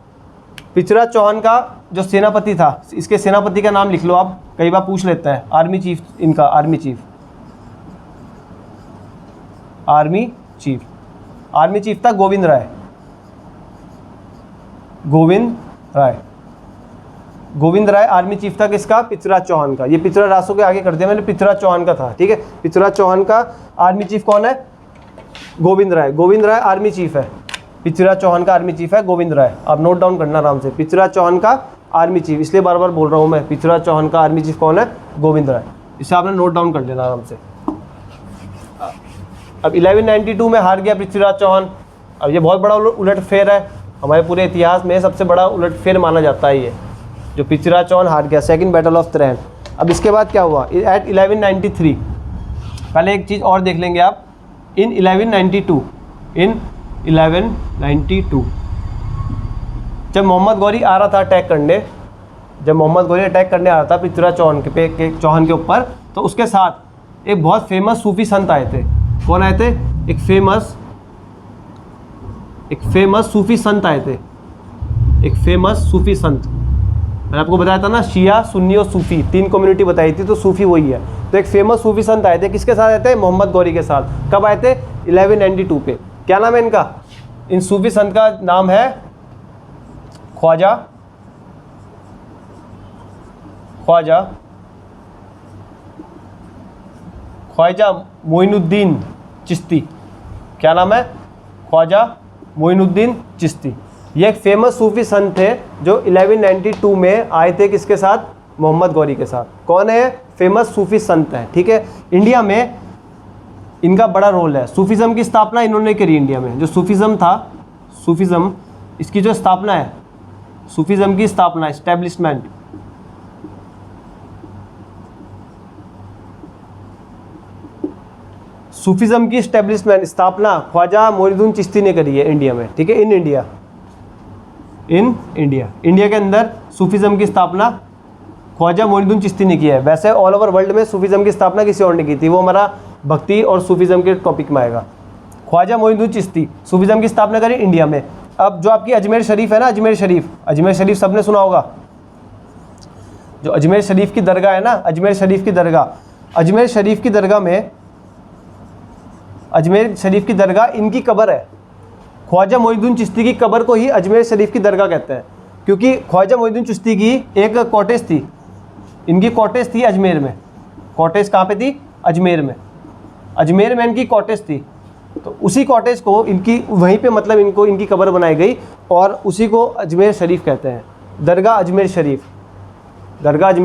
पृथ्वीराज चौहान का जो सेनापति था, इसके सेनापति का नाम लिख लो आप, कई बार पूछ लेता है। आर्मी चीफ, इनका आर्मी चीफ था गोविंद राय। गोविंद राय आर्मी चीफ था किसका? पृथ्वीराज चौहान का। ये पृथ्वीराज रासो के आगे कर दिया मैंने, पृथ्वीराज चौहान का था। ठीक है, पृथ्वीराज चौहान का आर्मी चीफ कौन है? गोविंद राय। गोविंद राय आर्मी चीफ है, पृथ्वीराज चौहान का आर्मी चीफ है गोविंद राय। आप नोट डाउन करना आराम से, पृथ्वीराज चौहान का आर्मी चीफ, इसलिए बार बार बोल रहा हूँ मैं, पृथ्वीराज चौहान का आर्मी चीफ कौन है? गोविंद राय। इसे आपने नोट डाउन कर लेना आराम से। अब 1192 में हार गया पृथ्वीराज चौहान। अब ये बहुत बड़ा उलटफेर है, हमारे पूरे इतिहास में सबसे बड़ा उलटफेर माना जाता है ये, जो पृथ्वीराज चौहान हार गया, सेकंड बैटल ऑफ तराइन। अब इसके बाद क्या हुआ? एट 1193, पहले एक चीज़ और देख लेंगे आप। इन 1192 जब मोहम्मद गौरी आ रहा था अटैक करने, आ रहा था पृथ्वीराज चौहान के ऊपर, तो उसके साथ एक बहुत फेमस सूफी संत आए थे। कौन आए थे? एक फेमस सूफी संत आए थे। एक फेमस सूफी संत, मैंने आपको बताया था ना, शिया, सुन्नी और सूफी, 3 कम्युनिटी बताई थी, तो सूफी वही है। तो एक फेमस सूफी संत आए थे, किसके साथ आए थे? मोहम्मद गौरी के साथ। कब आए थे? 1192 पे। क्या नाम है इनका? इन सूफी संत का नाम है ख्वाजा मोइनुद्दीन चिश्ती। क्या नाम है? ख्वाजा मोइनुद्दीन चिश्ती। ये एक फेमस सूफी संत थे जो 1192 में आए थे, किसके साथ? मोहम्मद गौरी के साथ। कौन है? फेमस सूफी संत है। ठीक है, इंडिया में इनका बड़ा रोल है। सूफीज़म की स्थापना इन्होंने करी इंडिया में। जो सूफीज़म था, सूफीज़म, इसकी जो स्थापना है, सूफीज़म की स्थापना, एस्टेब्लिशमेंट, सूफीज़म की स्थापना ख्वाजा मोइनुद्दीन चिश्ती ने करी है इंडिया में। ठीक है, इन इंडिया के अंदर सूफीज़म की स्थापना ख्वाजा मोइनुद्दीन चिश्ती ने किया है। वैसे ऑल ओवर वर्ल्ड में सूफीज़म की स्थापना किसी और ने की थी, वो हमारा भक्ति और सूफीज़म के टॉपिक में आएगा। ख्वाजा मोइनुद्दीन चिश्ती सूफीज़म की स्थापना करी इंडिया में। अब जो आपकी अजमेर शरीफ है ना, अजमेर शरीफ सबने सुना होगा। जो अजमेर शरीफ की दरगाह है ना, अजमेर शरीफ की दरगाह इनकी कब्र है। ख्वाजा मोइनुद्दीन चिश्ती की कब्र को ही अजमेर शरीफ की दरगाह कहते हैं, क्योंकि ख्वाजा मोइनुद्दीन चिश्ती की एक कॉटेज थी, इनकी कॉटेज थी अजमेर में। कॉटेज कहाँ पे थी? अजमेर में इनकी कॉटेज थी। तो उसी कॉटेज को इनकी वहीं पे मतलब इनकी कब्र बनाई गई, और उसी को अजमेर शरीफ कहते हैं। दरगाह अजमेर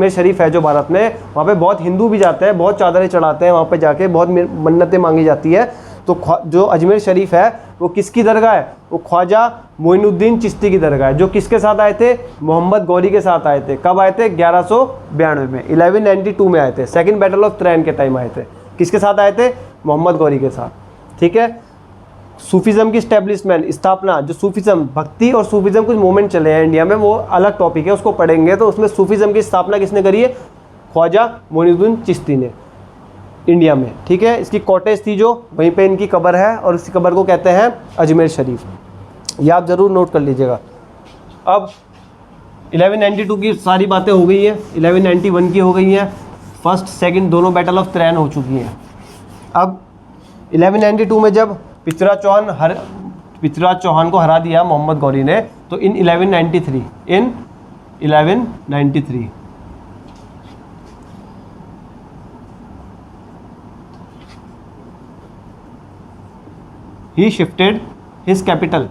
शरीफ है जो भारत में, वहाँ पे बहुत हिंदू भी जाते हैं, बहुत चादरें चढ़ाते हैं, वहाँ पे जाके बहुत मन्नतें मांगी जाती है। तो जो अजमेर शरीफ है वो किसकी दरगाह है? वो ख्वाजा मोइनुद्दीन चिश्ती की दरगाह है, जो किसके साथ आए थे? मोहम्मद गौरी के साथ आए थे। कब आए थे? 1192 में, 1192 में आए थे, सेकंड बैटल ऑफ तराइन के टाइम आए थे। किसके साथ आए थे? मोहम्मद गौरी के साथ। ठीक है, सूफीज़म की स्टैब्लिशमेंट, स्थापना, जो सूफीज़म, भक्ति और सूफीज़म कुछ मूवमेंट चले हैं इंडिया में, वो अलग टॉपिक है, उसको पढ़ेंगे। तो उसमें सूफीज़म की स्थापना किसने करी है? ख्वाजा मोइनुद्दीन चिश्ती ने इंडिया में। ठीक है, इसकी कॉटेज थी जो, वहीं पे इनकी कब्र है, और इसी कब्र को कहते हैं अजमेर शरीफ। ये आप ज़रूर नोट कर लीजिएगा। अब 1192 की सारी बातें हो गई हैं, 1191 की हो गई हैं, फर्स्ट सेकंड दोनों बैटल ऑफ तराइन हो चुकी हैं। अब 1192 में जब पृथ्वीराज चौहान को हरा दिया मोहम्मद गौरी ने, तो इन 1193 he shifted his capital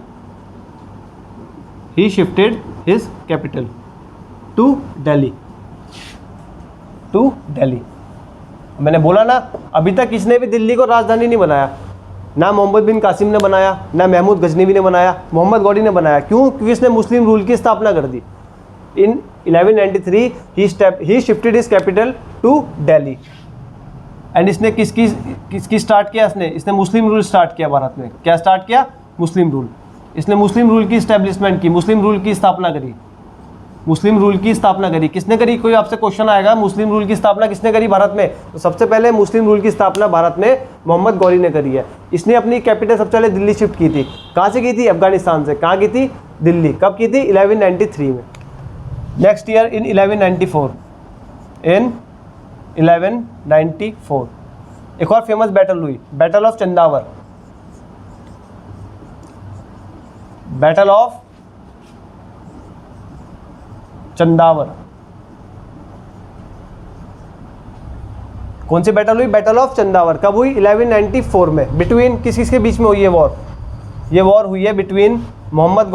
to Delhi। मैंने बोला ना, अभी तक किसने भी दिल्ली को राजधानी नहीं बनाया, ना मोहम्मद बिन कासिम ने बनाया, ना महमूद गजनवी ने बनाया, मोहम्मद गौरी ने बनाया। क्यों? क्योंकि इसने मुस्लिम रूल की स्थापना कर दी। इन 1193 he shifted his capital to Delhi। And इसने किसकी स्टार्ट किया? इसने मुस्लिम रूल स्टार्ट किया भारत में। क्या स्टार्ट किया? मुस्लिम रूल। इसने मुस्लिम रूल की इस्टेब्लिशमेंट की, मुस्लिम रूल की स्थापना करी। किसने करी? कोई आपसे क्वेश्चन आएगा, मुस्लिम रूल की स्थापना किसने करी भारत में? तो सबसे पहले मुस्लिम रूल की स्थापना भारत में मोहम्मद गौरी ने करी है। इसने अपनी कैपिटल सबसे पहले दिल्ली शिफ्ट की थी। कहाँ से की थी? अफगानिस्तान से। कहाँ की थी? दिल्ली। कब की थी? 1193 में। नेक्स्ट ईयर इन 1194, इन 1194 एक और फेमस बैटल हुई, battle of Chandawar. Battle of Chandawar कौन सी बैटल हुई? Battle of Chandawar. कब हुई? 1194 में। बिटवीन किस किस के बीच में हुई ये वॉर? ये वॉर हुई है बिटवीन मोहम्मद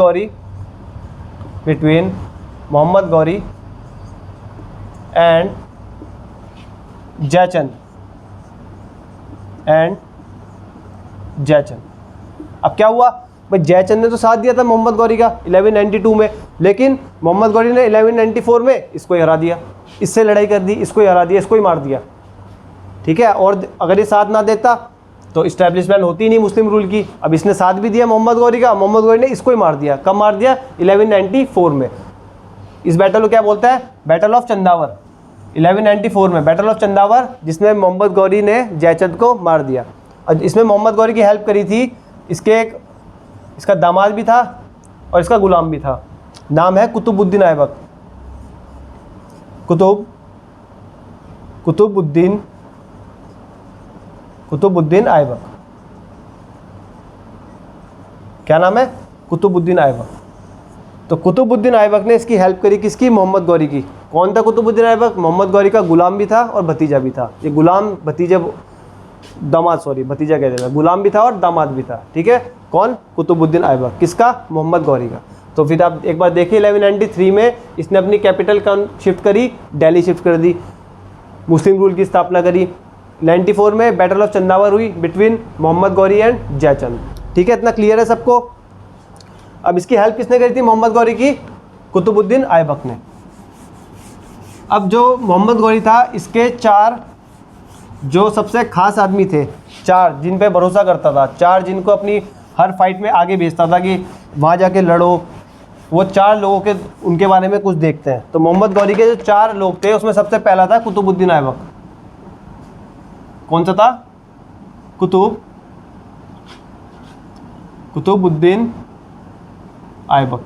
गौरी एंड जयचंद अब क्या हुआ भाई? जयचंद ने तो साथ दिया था मोहम्मद गौरी का 1192 में, लेकिन मोहम्मद गौरी ने 1194 में इसको हरा दिया, इससे लड़ाई कर दी, इसको हरा दिया, इसको ही मार दिया। ठीक है, और अगर ये साथ ना देता तो इस्टेब्लिशमेंट होती ही नहीं मुस्लिम रूल की। अब इसने साथ भी दिया मोहम्मद गौरी का, मोहम्मद गौरी ने इसको ही मार दिया। कब मार दिया? 1194 में। इस बैटल को क्या बोलता है? Battle of Chandawar. 1194 में बैटल ऑफ चंदावर, जिसमें मोहम्मद गौरी ने जयचंद को मार दिया। और इसमें मोहम्मद गौरी की हेल्प करी थी इसका दामाद भी था और इसका गुलाम भी था। नाम है कुतुबुद्दीन ऐबक। कुतुबुद्दीन ऐबक। क्या नाम है? कुतुबुद्दीन ऐबक। तो कुतुबुद्दीन ऐबक ने इसकी हेल्प करी, किसकी? मोहम्मद गौरी की। कौन था कुतुबुद्दीन ऐबक? मोहम्मद गौरी का गुलाम भी था और भतीजा भी था। ये गुलाम भतीजा कहते थे। गुलाम भी था और दामाद भी था। ठीक है, कौन? कुतुबुद्दीन ऐबक। किसका? मोहम्मद गौरी का। तो फिर आप एक बार देखिए 1193 में इसने अपनी कैपिटल कौन शिफ्ट करी? दिल्ली शिफ्ट कर दी, मुस्लिम रूल की स्थापना करी। 94 में बैटल ऑफ चंदावर हुई बिटवीन मोहम्मद गौरी एंड जयचंद। ठीक है, इतना क्लियर है सबको? अब इसकी हेल्प किसने करी थी मोहम्मद गौरी की? कुतुबुद्दीन ऐबक ने। अब जो मोहम्मद गौरी था, इसके 4 जो सबसे खास आदमी थे, 4 जिन पे भरोसा करता था, 4 जिनको अपनी हर फाइट में आगे भेजता था कि वहाँ जाके लड़ो, वो 4 लोगों के उनके बारे में कुछ देखते हैं। तो मोहम्मद गौरी के जो 4 लोग थे उसमें सबसे पहला था कुतुबुद्दीन ऐबक। कौन सा था? कुतुबुद्दीन ऐबक।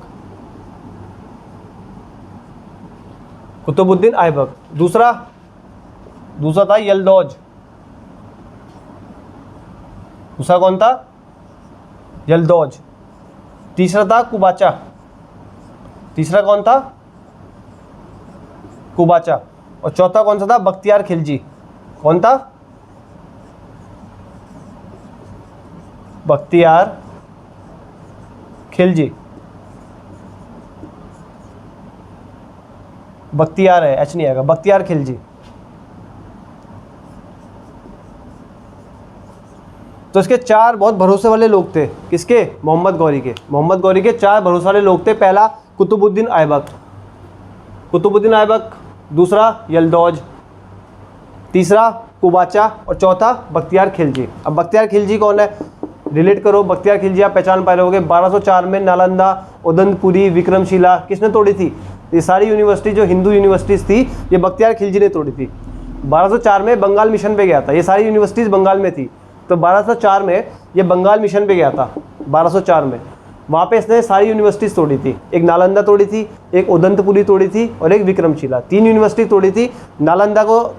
कुतुबुद्दीन ऐबक। दूसरा था यलदौज। दूसरा कौन था? यलदौज। तीसरा था कुबाचा। तीसरा कौन था? कुबाचा। और चौथा कौन सा था? बख्तियार खिलजी। कौन था? बख्तियार खिलजी। बख्तियार है, एच नहीं आएगा, बख्तियार खिलजी। तो इसके 4 बहुत भरोसे वाले लोग थे। किसके? मोहम्मद गौरी के। मोहम्मद गौरी के 4 भरोसे वाले लोग थे। पहला कुतुबुद्दीन ऐबक, दूसरा यलदौज, तीसरा कुबाचा और चौथा बख्तियार खिलजी। अब बख्तियार खिलजी कौन है? रिलेट करो। बख्तियार खिलजी आप पहचान पाए रहोगे। 1204 में नालंदा, उदंतपुरी, विक्रमशिला किसने तोड़ी थी? ये सारी यूनिवर्सिटी जो हिंदू यूनिवर्सिटीज़ थी, ये बख्तियार खिलजी ने तोड़ी थी। 1204 में बंगाल मिशन पे गया था। ये सारी यूनिवर्सिटीज़ बंगाल में थी, तो 1204 में ये बंगाल मिशन पे गया था। 1204 में वहाँ पे इसने सारी यूनिवर्सिटीज़ तोड़ी थी। एक नालंदा तोड़ी थी, एक उदंतपुरी तोड़ी थी और एक विक्रमशिला। 3 यूनिवर्सिटी तोड़ी थी। नालंदा को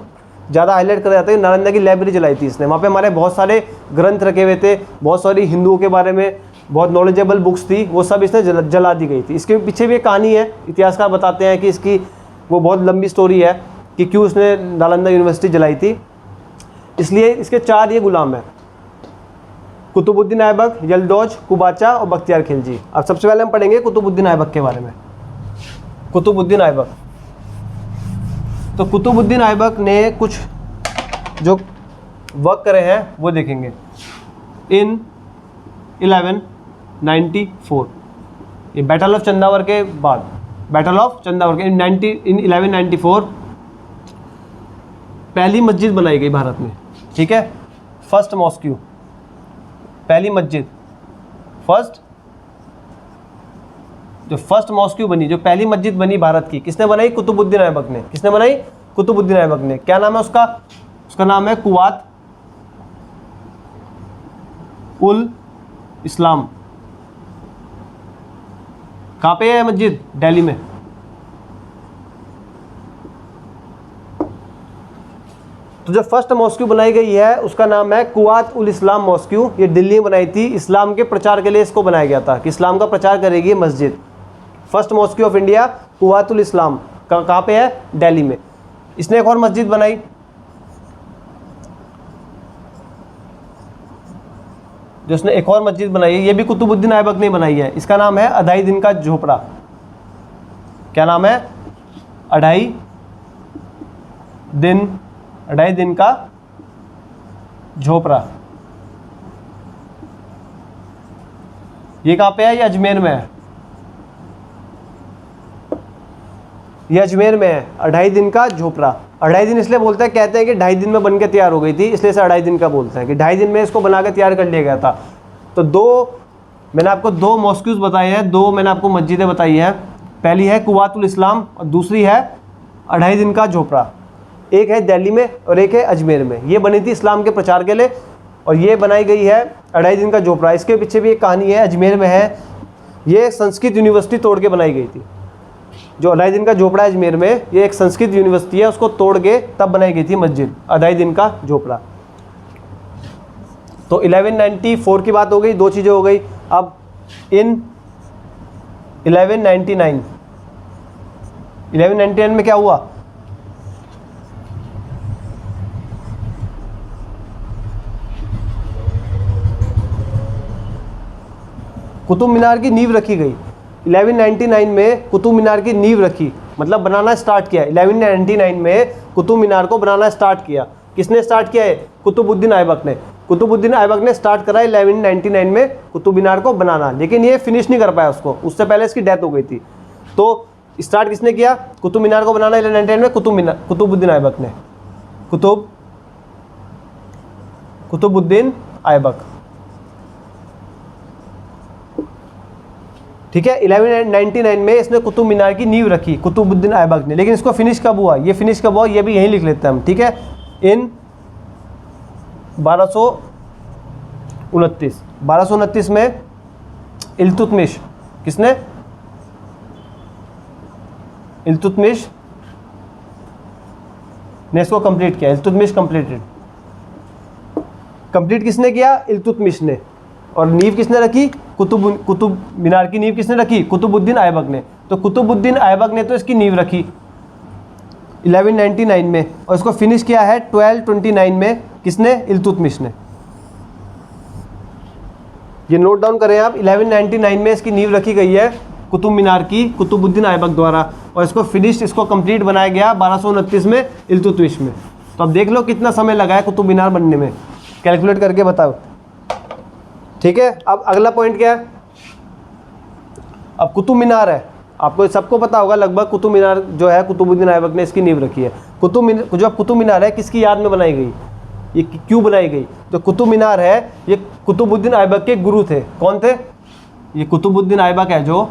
ज़्यादा हाईलाइट करा जाता है। नालंदा की लाइब्रेरी जलाई थी इसने। वहाँ पे हमारे बहुत सारे ग्रंथ रखे हुए थे, बहुत सारी हिंदुओं के बारे में बहुत नॉलेजेबल बुक्स थी, वो सब इसने जला दी गई थी। इसके पीछे भी एक कहानी है, इतिहासकार बताते हैं कि इसकी वो बहुत लंबी स्टोरी है कि क्यों इसने नालंदा यूनिवर्सिटी जलाई थी। इसलिए इसके 4 ये गुलाम हैं, कुतुबुद्दीन ऐबक, यलदौज, कुबाचा और बख्तियार खिलजी। अब सबसे पहले हम पढ़ेंगे कुतुबुद्दीन ऐबक के बारे में। कुतुबुद्दीन ऐबक, तो कुतुबुद्दीन ऐबक ने कुछ जो वर्क करे हैं वो देखेंगे। इन 1194 ये बैटल ऑफ चंदावर के बाद, बैटल ऑफ चंदावर के इन 1194 पहली मस्जिद बनाई गई भारत में। ठीक है, फर्स्ट मॉस्क्यू, पहली मस्जिद, जो फर्स्ट मॉस्क्यू बनी, जो पहली मस्जिद बनी भारत की, किसने बनाई? कुतुबुद्दीन ऐबक ने। किसने बनाई? कुतुबुद्दीन ऐबक ने। क्या नाम है उसका? उसका नाम है उल इस्लाम। कहाँ पे है मस्जिद? दिल्ली में। तो जो फर्स्ट मॉस्क्यू बनाई गई है उसका नाम है कुवात उल इस्लाम मॉस्क्यू। ये दिल्ली में बनाई थी, इस्लाम के प्रचार के लिए इसको बनाया गया था कि इस्लाम का प्रचार करेगी ये मस्जिद। First mosque of India कुवात ul Islam कहाँ पे है? दिल्ली में। इसने एक और मस्जिद बनाई, जो इसने एक और मस्जिद बनाई है, ये भी कुतुबुद्दीन ऐबक ने बनाई है। इसका नाम है अढ़ाई दिन का झोपड़ा। क्या नाम है? अढ़ाई दिन का झोपड़ा। ये कहाँ पे है? ये अजमेर में है। ये अजमेर में है, अढ़ाई दिन का झोपड़ा। अढ़ाई दिन इसलिए बोलते हैं, कहते हैं कि 2.5 दिन में बन के तैयार हो गई थी, इसलिए से 2.5 दिन का बोलते हैं कि 2.5 दिन में इसको बना के तैयार कर लिया गया था। तो मैंने आपको 2 मॉस्क्यूज बताए हैं, 2 मैंने आपको मस्जिदें बताई हैं। पहली है कुवातुल इस्लाम और दूसरी है अढ़ाई दिन का झोपड़ा। एक है दिल्ली में और एक है अजमेर में। ये बनी थी इस्लाम के प्रचार के लिए और ये बनाई गई है अढ़ाई दिन का झोपड़ा। इसके पीछे भी एक कहानी है, अजमेर में है। ये संस्कृत यूनिवर्सिटी तोड़ के बनाई गई थी। जो अढ़ाई दिन का झोपड़ा है अजमेर में, ये एक संस्कृत यूनिवर्सिटी है, उसको तोड़ के तब बनाई गई थी मस्जिद अढ़ाई दिन का झोपड़ा। तो 1194 की बात हो गई, 2 चीज़ें हो गई। अब इन 1199 में क्या हुआ? कुतुब मीनार की नींव रखी गई। 1199 में कुतुब मीनार की नींव रखी, मतलब बनाना स्टार्ट किया। 1199 में कुतुब मीनार को बनाना स्टार्ट किया। किसने स्टार्ट किया है? कुतुबुद्दीन ऐबक ने। कुतुबुद्दीन ऐबक ने स्टार्ट करा 1199 में कुतुब मीनार को बनाना, लेकिन ये फिनिश नहीं कर पाया उसको, उससे पहले इसकी डेथ हो गई थी। तो स्टार्ट किसने किया कुतुब मीनार को बनाना? 1199 में कुतुबुद्दीन ऐबक ने। कुतुबुद्दीन ऐबक, ठीक है। 1199 में इसने कुतुब मीनार की नींव रखी कुतुबुद्दीन ऐबक ने, लेकिन इसको फिनिश कब हुआ? ये फिनिश कब हुआ ये भी यहीं लिख लेते हैं हम, ठीक है। इन 1229 में इल्तुतमिश, किसने? इल्तुतमिश ने इसको कंप्लीट किया। इल्तुतमिश कंप्लीट किसने किया? इल्तुतमिश ने। और नींव किसने रखी? कुतुब मीनार की नींव किसने रखी? कुतुबुद्दीन ऐबक ने। तो कुतुबुद्दीन ऐबक ने तो इसकी नींव रखी 1199 में, और इसको फिनिश किया है 1229 में। किसने? इल्तुतमिश ने। ये नोट डाउन करें आप, 1199 में इसकी नींव रखी गई है कुतुब मीनार की कुतुबुद्दीन ऐबक द्वारा, और इसको फिनिश, इसको कंप्लीट बनाया गया 1229 में इल्तुतमिश में। तो अब देख लो कितना समय लगा है कुतुब मीनार बनने में, कैलकुलेट करके बताओ, ठीक है। अब अगला पॉइंट क्या है? अब कुतुब मीनार है, आपको सबको पता होगा लगभग, कुतुब मीनार जो है कुतुबुद्दीन ऐबक ने इसकी नींव रखी है। जो कुतुब मीनार है किसकी याद में बनाई गई? ये क्यों बनाई गई? जो कुतुब मीनार है ये कुतुबुद्दीन ऐबक के गुरु थे। कौन थे? ये कुतुबुद्दीन ऐबक है, जो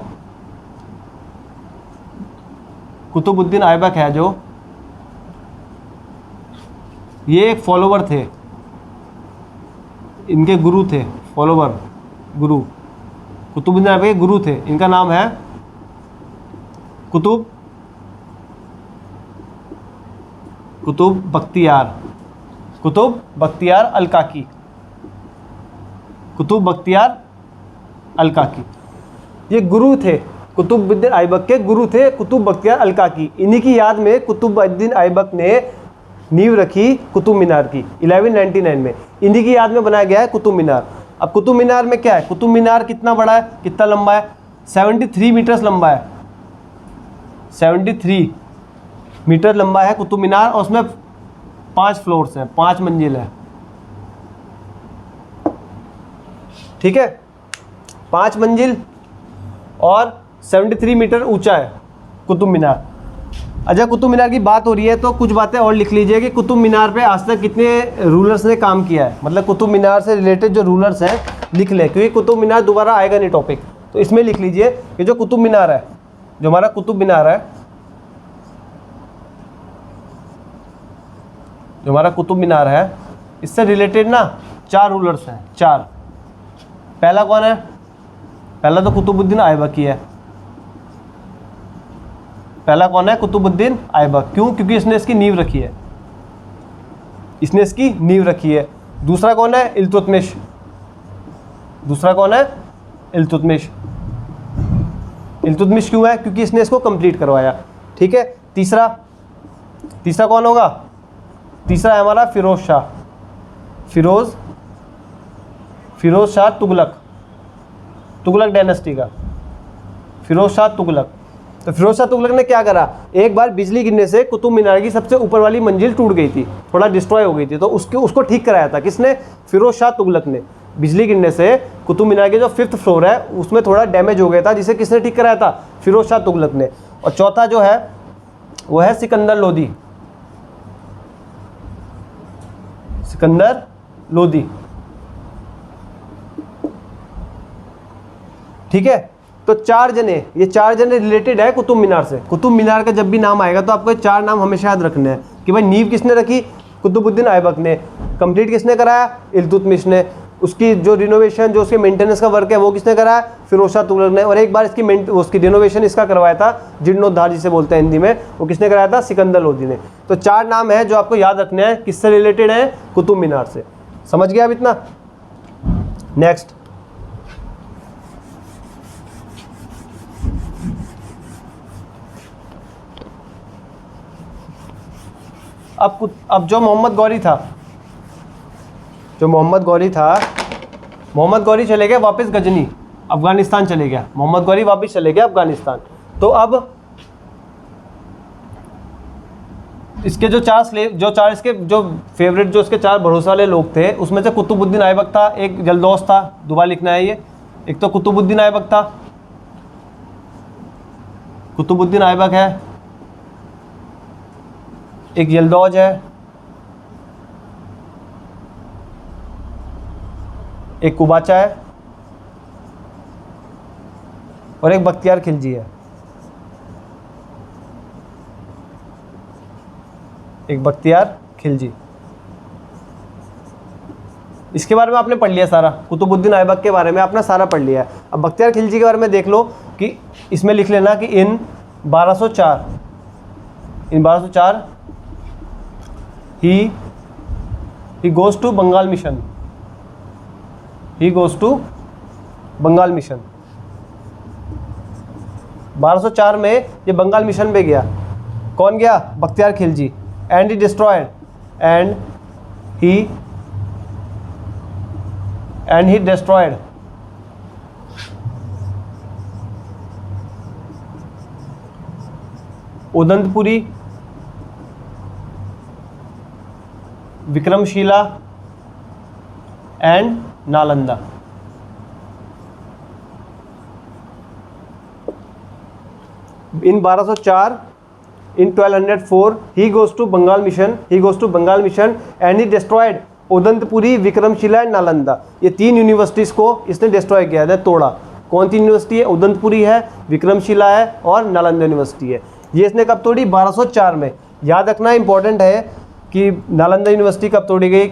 कुतुबुद्दीन ऐबक है, जो ये एक फॉलोवर थे, इनके गुरु थे, फॉलोवर, गुरु, कुतुबुद्दीन ऐबक के गुरु थे। इनका नाम है कुतुब बख्तियार अल-काकी। कुतुब बख्तियार अल-काकी ये गुरु थे, कुतुबुद्दीन ऐबक के गुरु थे कुतुब बख्तियार अल-काकी। इन्हीं की याद में कुतुबुद्दीन ऐबक ने नींव रखी कुतुब मीनार की 1199 में। इन्हीं की याद में बनाया गया है कुतुब मीनार। अब कुतुब मीनार में क्या है? कुतुब मीनार कितना बड़ा है, कितना लंबा है? 73 मीटर्स लंबा है। 73 मीटर लंबा है कुतुब मीनार, और उसमें 5 फ्लोर्स हैं, 5 मंजिल है, ठीक है। 5 मंजिल और 73 मीटर ऊंचा है कुतुब मीनार। अच्छा, कुतुब मीनार की बात हो रही है तो कुछ बातें और लिख लीजिए कि कुतुब मीनार पे आज तक कितने रूलर्स ने काम किया है, मतलब कुतुब मीनार से रिलेटेड जो रूलर्स हैं लिख लें, क्योंकि कुतुब मीनार दोबारा आएगा नहीं टॉपिक। तो इसमें लिख लीजिए कि जो कुतुब मीनार है, जो हमारा कुतुब मीनार है, जो हमारा कुतुब मीनार है, इससे रिलेटेड ना 4 रूलर्स हैं, 4। पहला कौन है? पहला तो कुतुबुद्दीन ऐबक ही है। पहला कौन है? कुतुबुद्दीन ऐबक। क्यों? क्योंकि इसने इसकी नींव रखी है, इसने इसकी नींव रखी है। दूसरा कौन है? इल्तुतमिश। दूसरा कौन है? इल्तुतमिश। इल्तुतमिश क्यों है? क्योंकि इसने इसको कंप्लीट करवाया। ठीक है। तीसरा कौन होगा? तीसरा है हमारा फिरोज शाह। फिरोज शाह तुगलक, तुगलक डायनेस्टी का फिरोज शाह तुगलक। तो फिरोज शाह तुगलक ने क्या करा? एक बार बिजली गिरने से कुतुब मीनार की सबसे ऊपर वाली मंजिल टूट गई थी, थोड़ा डिस्ट्रॉय हो गई थी, तो उसको ठीक कराया था। किसने? फिरोज शाह तुगलक ने। बिजली गिरने से कुतुब मीनार के जो 5th फ्लोर है उसमें थोड़ा डैमेज हो गया था, जिसे किसने ठीक कराया था? फिरोज शाह तुगलक ने। और चौथा जो है वो है सिकंदर लोदी। सिकंदर लोदी। ठीक है। तो ये चार जने रिलेटेड है कुतुब मीनार से। कुतुब मीनार का जब भी नाम आएगा तो आपको 4 नाम हमेशा याद रखने हैं कि भाई नींव किसने रखी? कुतुबुद्दीन ऐबक ने। कंप्लीट किसने कराया? इल्तुतमिश ने। उसकी जो रिनोवेशन, जो उसके मेंटेनेंस का वर्क है वो किसने कराया? फिरोज शाह तुगलक ने। और एक बार उसकी रिनोवेशन इसका करवाया था, जीर्णोद्धार जिसे बोलते हैं हिंदी में, वो किसने कराया था? सिकंदर लोदी ने। तो 4 नाम है जो आपको याद रखने हैं, किससे रिलेटेड है? कुतुब मीनार से। समझ गया अब इतना? नेक्स्ट, अब जो मोहम्मद गौरी चले गया वापस गजनी, अफगानिस्तान चले गया। मोहम्मद गौरी वापस चले गया अफगानिस्तान। तो अब इसके जो 4 इसके जो फेवरेट, जो इसके 4 भरोसे वाले लोग थे, उसमें से कुतुबुद्दीन ऐबक था, एक जल्दौस था, दोबारा लिखना है ये। एक तो कुतुबुद्दीन ऐबक था, कुतुबुद्दीन ऐबक है, एक यल्दौज है, एक कुबाचा है और एक बख्तियार खिलजी है। एक बख्तियार खिलजी। इसके बारे में आपने पढ़ लिया सारा, कुतुबुद्दीन ऐबक के बारे में आपने सारा पढ़ लिया है। अब बख्तियार खिलजी के बारे में देख लो कि इसमें लिख लेना कि in 1204 he goes to Bengal mission. he goes to Bengal mission. 1204 में ये बंगाल मिशन पे गया। कौन गया? Bakhtiyar Khilji. And he destroyed and he destroyed Udantapuri, Vikramshila and Nalanda. in 1204 in 1204 he goes to Bengal mission and he destroyed Udantapuri, Vikramshila and Nalanda. ये 3 यूनिवर्सिटीज़ को इसने डिस्ट्रॉय किया है, तोड़ा। कौन सी यूनिवर्सिटी है? उदंतपुरी है, विक्रमशिला है और नालंदा यूनिवर्सिटी है। ये इसने कब तोड़ी? 1204 में। याद रखना इंपॉर्टेंट है कि नालंदा यूनिवर्सिटी कब तोड़ी गई?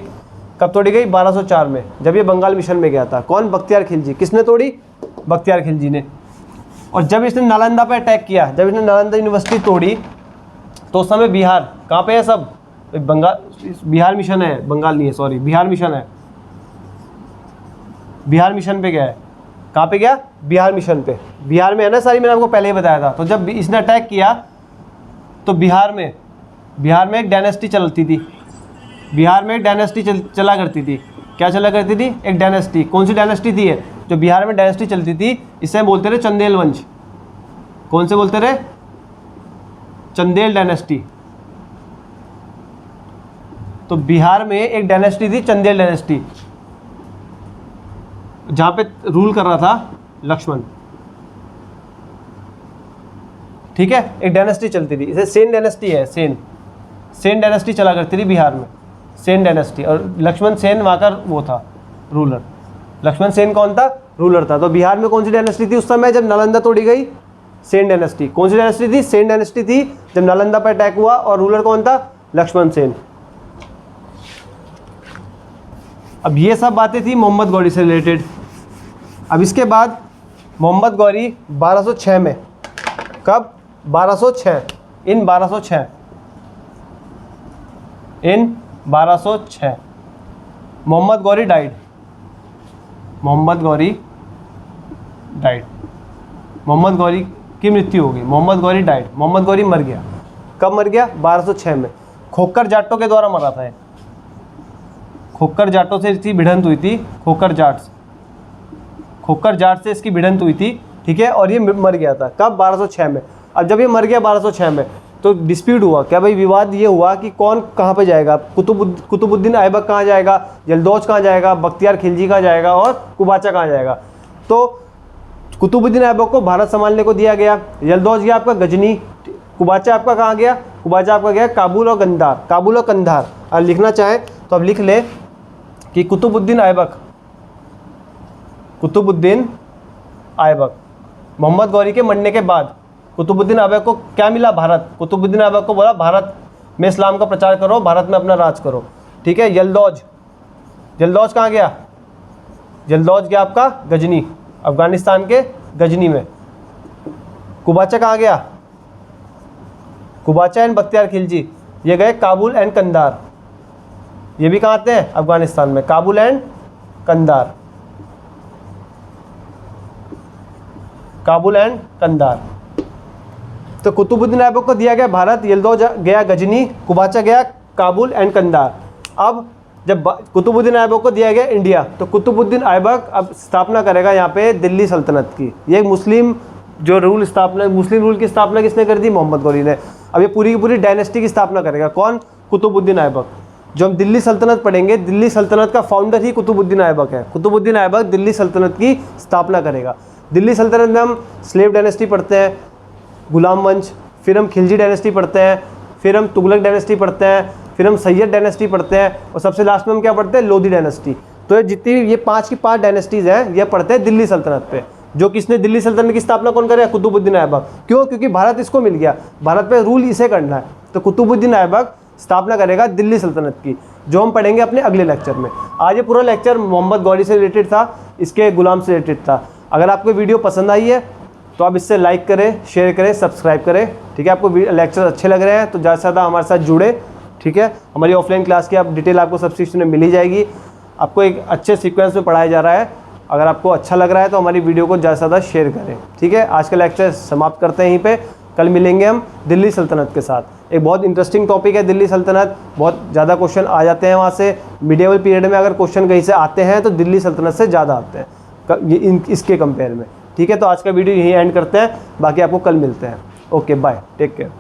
1204 में, जब ये बंगाल मिशन में गया था। कौन? बख्तियार खिलजी। किसने तोड़ी? बख्तियार खिलजी ने। और जब इसने नालंदा पर अटैक किया, जब इसने नालंदा यूनिवर्सिटी तोड़ी, तो उस समय बिहार कहाँ पे है? सब बंगाल, बिहार मिशन है, बंगाल नहीं है, सॉरी, बिहार मिशन है। बिहार मिशन पे गया है। कहाँ पे गया? बिहार मिशन पे। बिहार में है ना सारी, मैंने आपको पहले ही बताया था। तो जब इसने अटैक किया तो बिहार में एक डायनेस्टी चलती थी। बिहार में एक डायनेस्टी चला करती थी। क्या चला करती थी? एक डायनेस्टी। कौन सी डायनेस्टी थी ये? जो बिहार में डायनेस्टी चलती थी, इसे बोलते रहे चंदेल वंश। कौन से बोलते रहे? चंदेल डायनेस्टी। तो बिहार में एक डायनेस्टी थी, चंदेल डायनेस्टी, जहां पे रूल कर रहा था लक्ष्मण। ठीक है, एक डायनेस्टी चलती थी, इसे सेन डायनेस्टी है। सेन डायनेस्टी चला करती थी बिहार में, सेन डायनेस्टी। और लक्ष्मण सेन वहाँ का वो था, रूलर। लक्ष्मण सेन कौन था? रूलर था। तो बिहार में कौन सी डायनेस्टी थी उस समय जब नालंदा तोड़ी गई? सेन डायनेस्टी। कौन सी डायनेस्टी थी? सेन डायनेस्टी थी जब नालंदा पर अटैक हुआ। और रूलर कौन था? लक्ष्मण सेन। अब ये सब बातें थी मोहम्मद गौरी से रिलेटेड। अब इसके बाद मोहम्मद गौरी 1206 में, कब? 1206, इन 1206 मोहम्मद गौरी डाइड, मोहम्मद गौरी की मृत्यु हो गई, मोहम्मद गौरी डाइड, मोहम्मद गौरी मर गया। कब मर गया? 1206 में। खोखर जाटों के द्वारा मरा था ये, खोखर जाटों से इसकी भिड़ंत हुई थी, खोखर जाट से इसकी भिड़ंत हुई थी, ठीक है, और ये मर गया था। कब? 1206 में। अब जब ये मर गया 1206 में, तो डिस्प्यूट हुआ, क्या भाई, विवाद ये हुआ कि कौन कहाँ पे जाएगा, कुतुबुद्दीन ऐबक कहाँ जाएगा, यल्दौज कहाँ जाएगा, बख्तियार खिलजी कहाँ जाएगा और कुबाचा कहाँ जाएगा। तो कुतुबुद्दीन ऐबक को भारत संभालने को दिया गया, यल्दौज गया आपका गजनी, कुबाचा आपका कहाँ गया? कुबाचा आपका गया काबुल और कंधार। और लिखना चाहें तो अब लिख ले कि कुतुबुद्दीन ऐबक मोहम्मद गौरी के मरने के बाद कुतुबुद्दीन ऐबक को क्या मिला? भारत। कुतुबुद्दीन ऐबक को बोला भारत में इस्लाम का प्रचार करो, भारत में अपना राज करो, ठीक है। यल्दौज कहाँ गया? यल्दौज गया आपका गजनी, अफगानिस्तान के गजनी में। कुबाचा कहाँ गया? कुबाचा एंड बख्तियार खिलजी ये गए काबुल एंड कंधार। ये भी कहाँ आते हैं? अफगानिस्तान में, काबुल एंड कंधार। तो कुतुबुद्दीन ऐबक को दिया गया भारत, यल्दौज गया गजनी, कुबाचा गया काबुल एंड कंधार। अब जब कुतुबुद्दीन ऐबक को दिया गया इंडिया, तो कुतुबुद्दीन ऐबक अब स्थापना करेगा यहाँ पे दिल्ली सल्तनत की। ये मुस्लिम रूल की स्थापना किसने कर दी? मोहम्मद गौरी ने। अब ये पूरी की पूरी डायनेस्टी की स्थापना करेगा, कौन? कुतुबुद्दीन ऐबक। जो हम दिल्ली सल्तनत पढ़ेंगे, दिल्ली सल्तनत का फाउंडर ही कुतुबुद्दीन ऐबक है। कुतुबुद्दीन ऐबक दिल्ली सल्तनत की स्थापना करेगा। दिल्ली सल्तनत में हम स्लेव डायनेस्टी पढ़ते हैं, गुलाम वंश, फिर हम खिलजी डायनेस्टी पढ़ते हैं, फिर हम तुगलक डायनेस्टी पढ़ते हैं, फिर हम सैयद डायनेस्टी पढ़ते हैं, और सबसे लास्ट में हम क्या पढ़ते हैं? लोधी डायनेस्टी। तो ये जितनी ये 5 की 5 डायनेस्टीज़ हैं, ये पढ़ते हैं दिल्ली सल्तनत पे। जो किसने दिल्ली सल्तनत की स्थापना कौन करे? कुतुबुद्दीन ऐबक। क्यों? क्योंकि भारत इसको मिल गया, भारत पे रूल इसे करना है। तो कुतुबुद्दीन ऐबक स्थापना करेगा दिल्ली सल्तनत की, जो हम पढ़ेंगे अपने अगले लेक्चर में। आज ये पूरा लेक्चर मोहम्मद गौरी से रिलेटेड था, इसके गुलाम से रिलेटेड था। अगर आपको वीडियो पसंद आई है तो आप इससे लाइक करें, शेयर करें, सब्सक्राइब करें, ठीक है। आपको लेक्चर अच्छे लग रहे हैं तो ज़्यादा से ज़्यादा हमारे साथ जुड़े, ठीक है। हमारी ऑफलाइन क्लास की आप डिटेल आपको सब्सक्रिप्शन में मिल ही जाएगी। आपको एक अच्छे सीक्वेंस में पढ़ाया जा रहा है। अगर आपको अच्छा लग रहा है तो हमारी वीडियो को ज़्यादा से ज़्यादा शेयर करें, ठीक है। आज का लेक्चर समाप्त करते हैं यहीं पे। कल मिलेंगे हम दिल्ली सल्तनत के साथ। एक बहुत इंटरेस्टिंग टॉपिक है दिल्ली सल्तनत, बहुत ज़्यादा क्वेश्चन आ जाते हैं वहाँ से। मिडिएवल पीरियड में अगर क्वेश्चन कहीं से आते हैं तो दिल्ली सल्तनत से ज़्यादा आते हैं इसके कंपेयर में, ठीक है। तो आज का वीडियो यहीं एंड करते हैं, बाकी आपको कल मिलते हैं। Okay, bye, take care.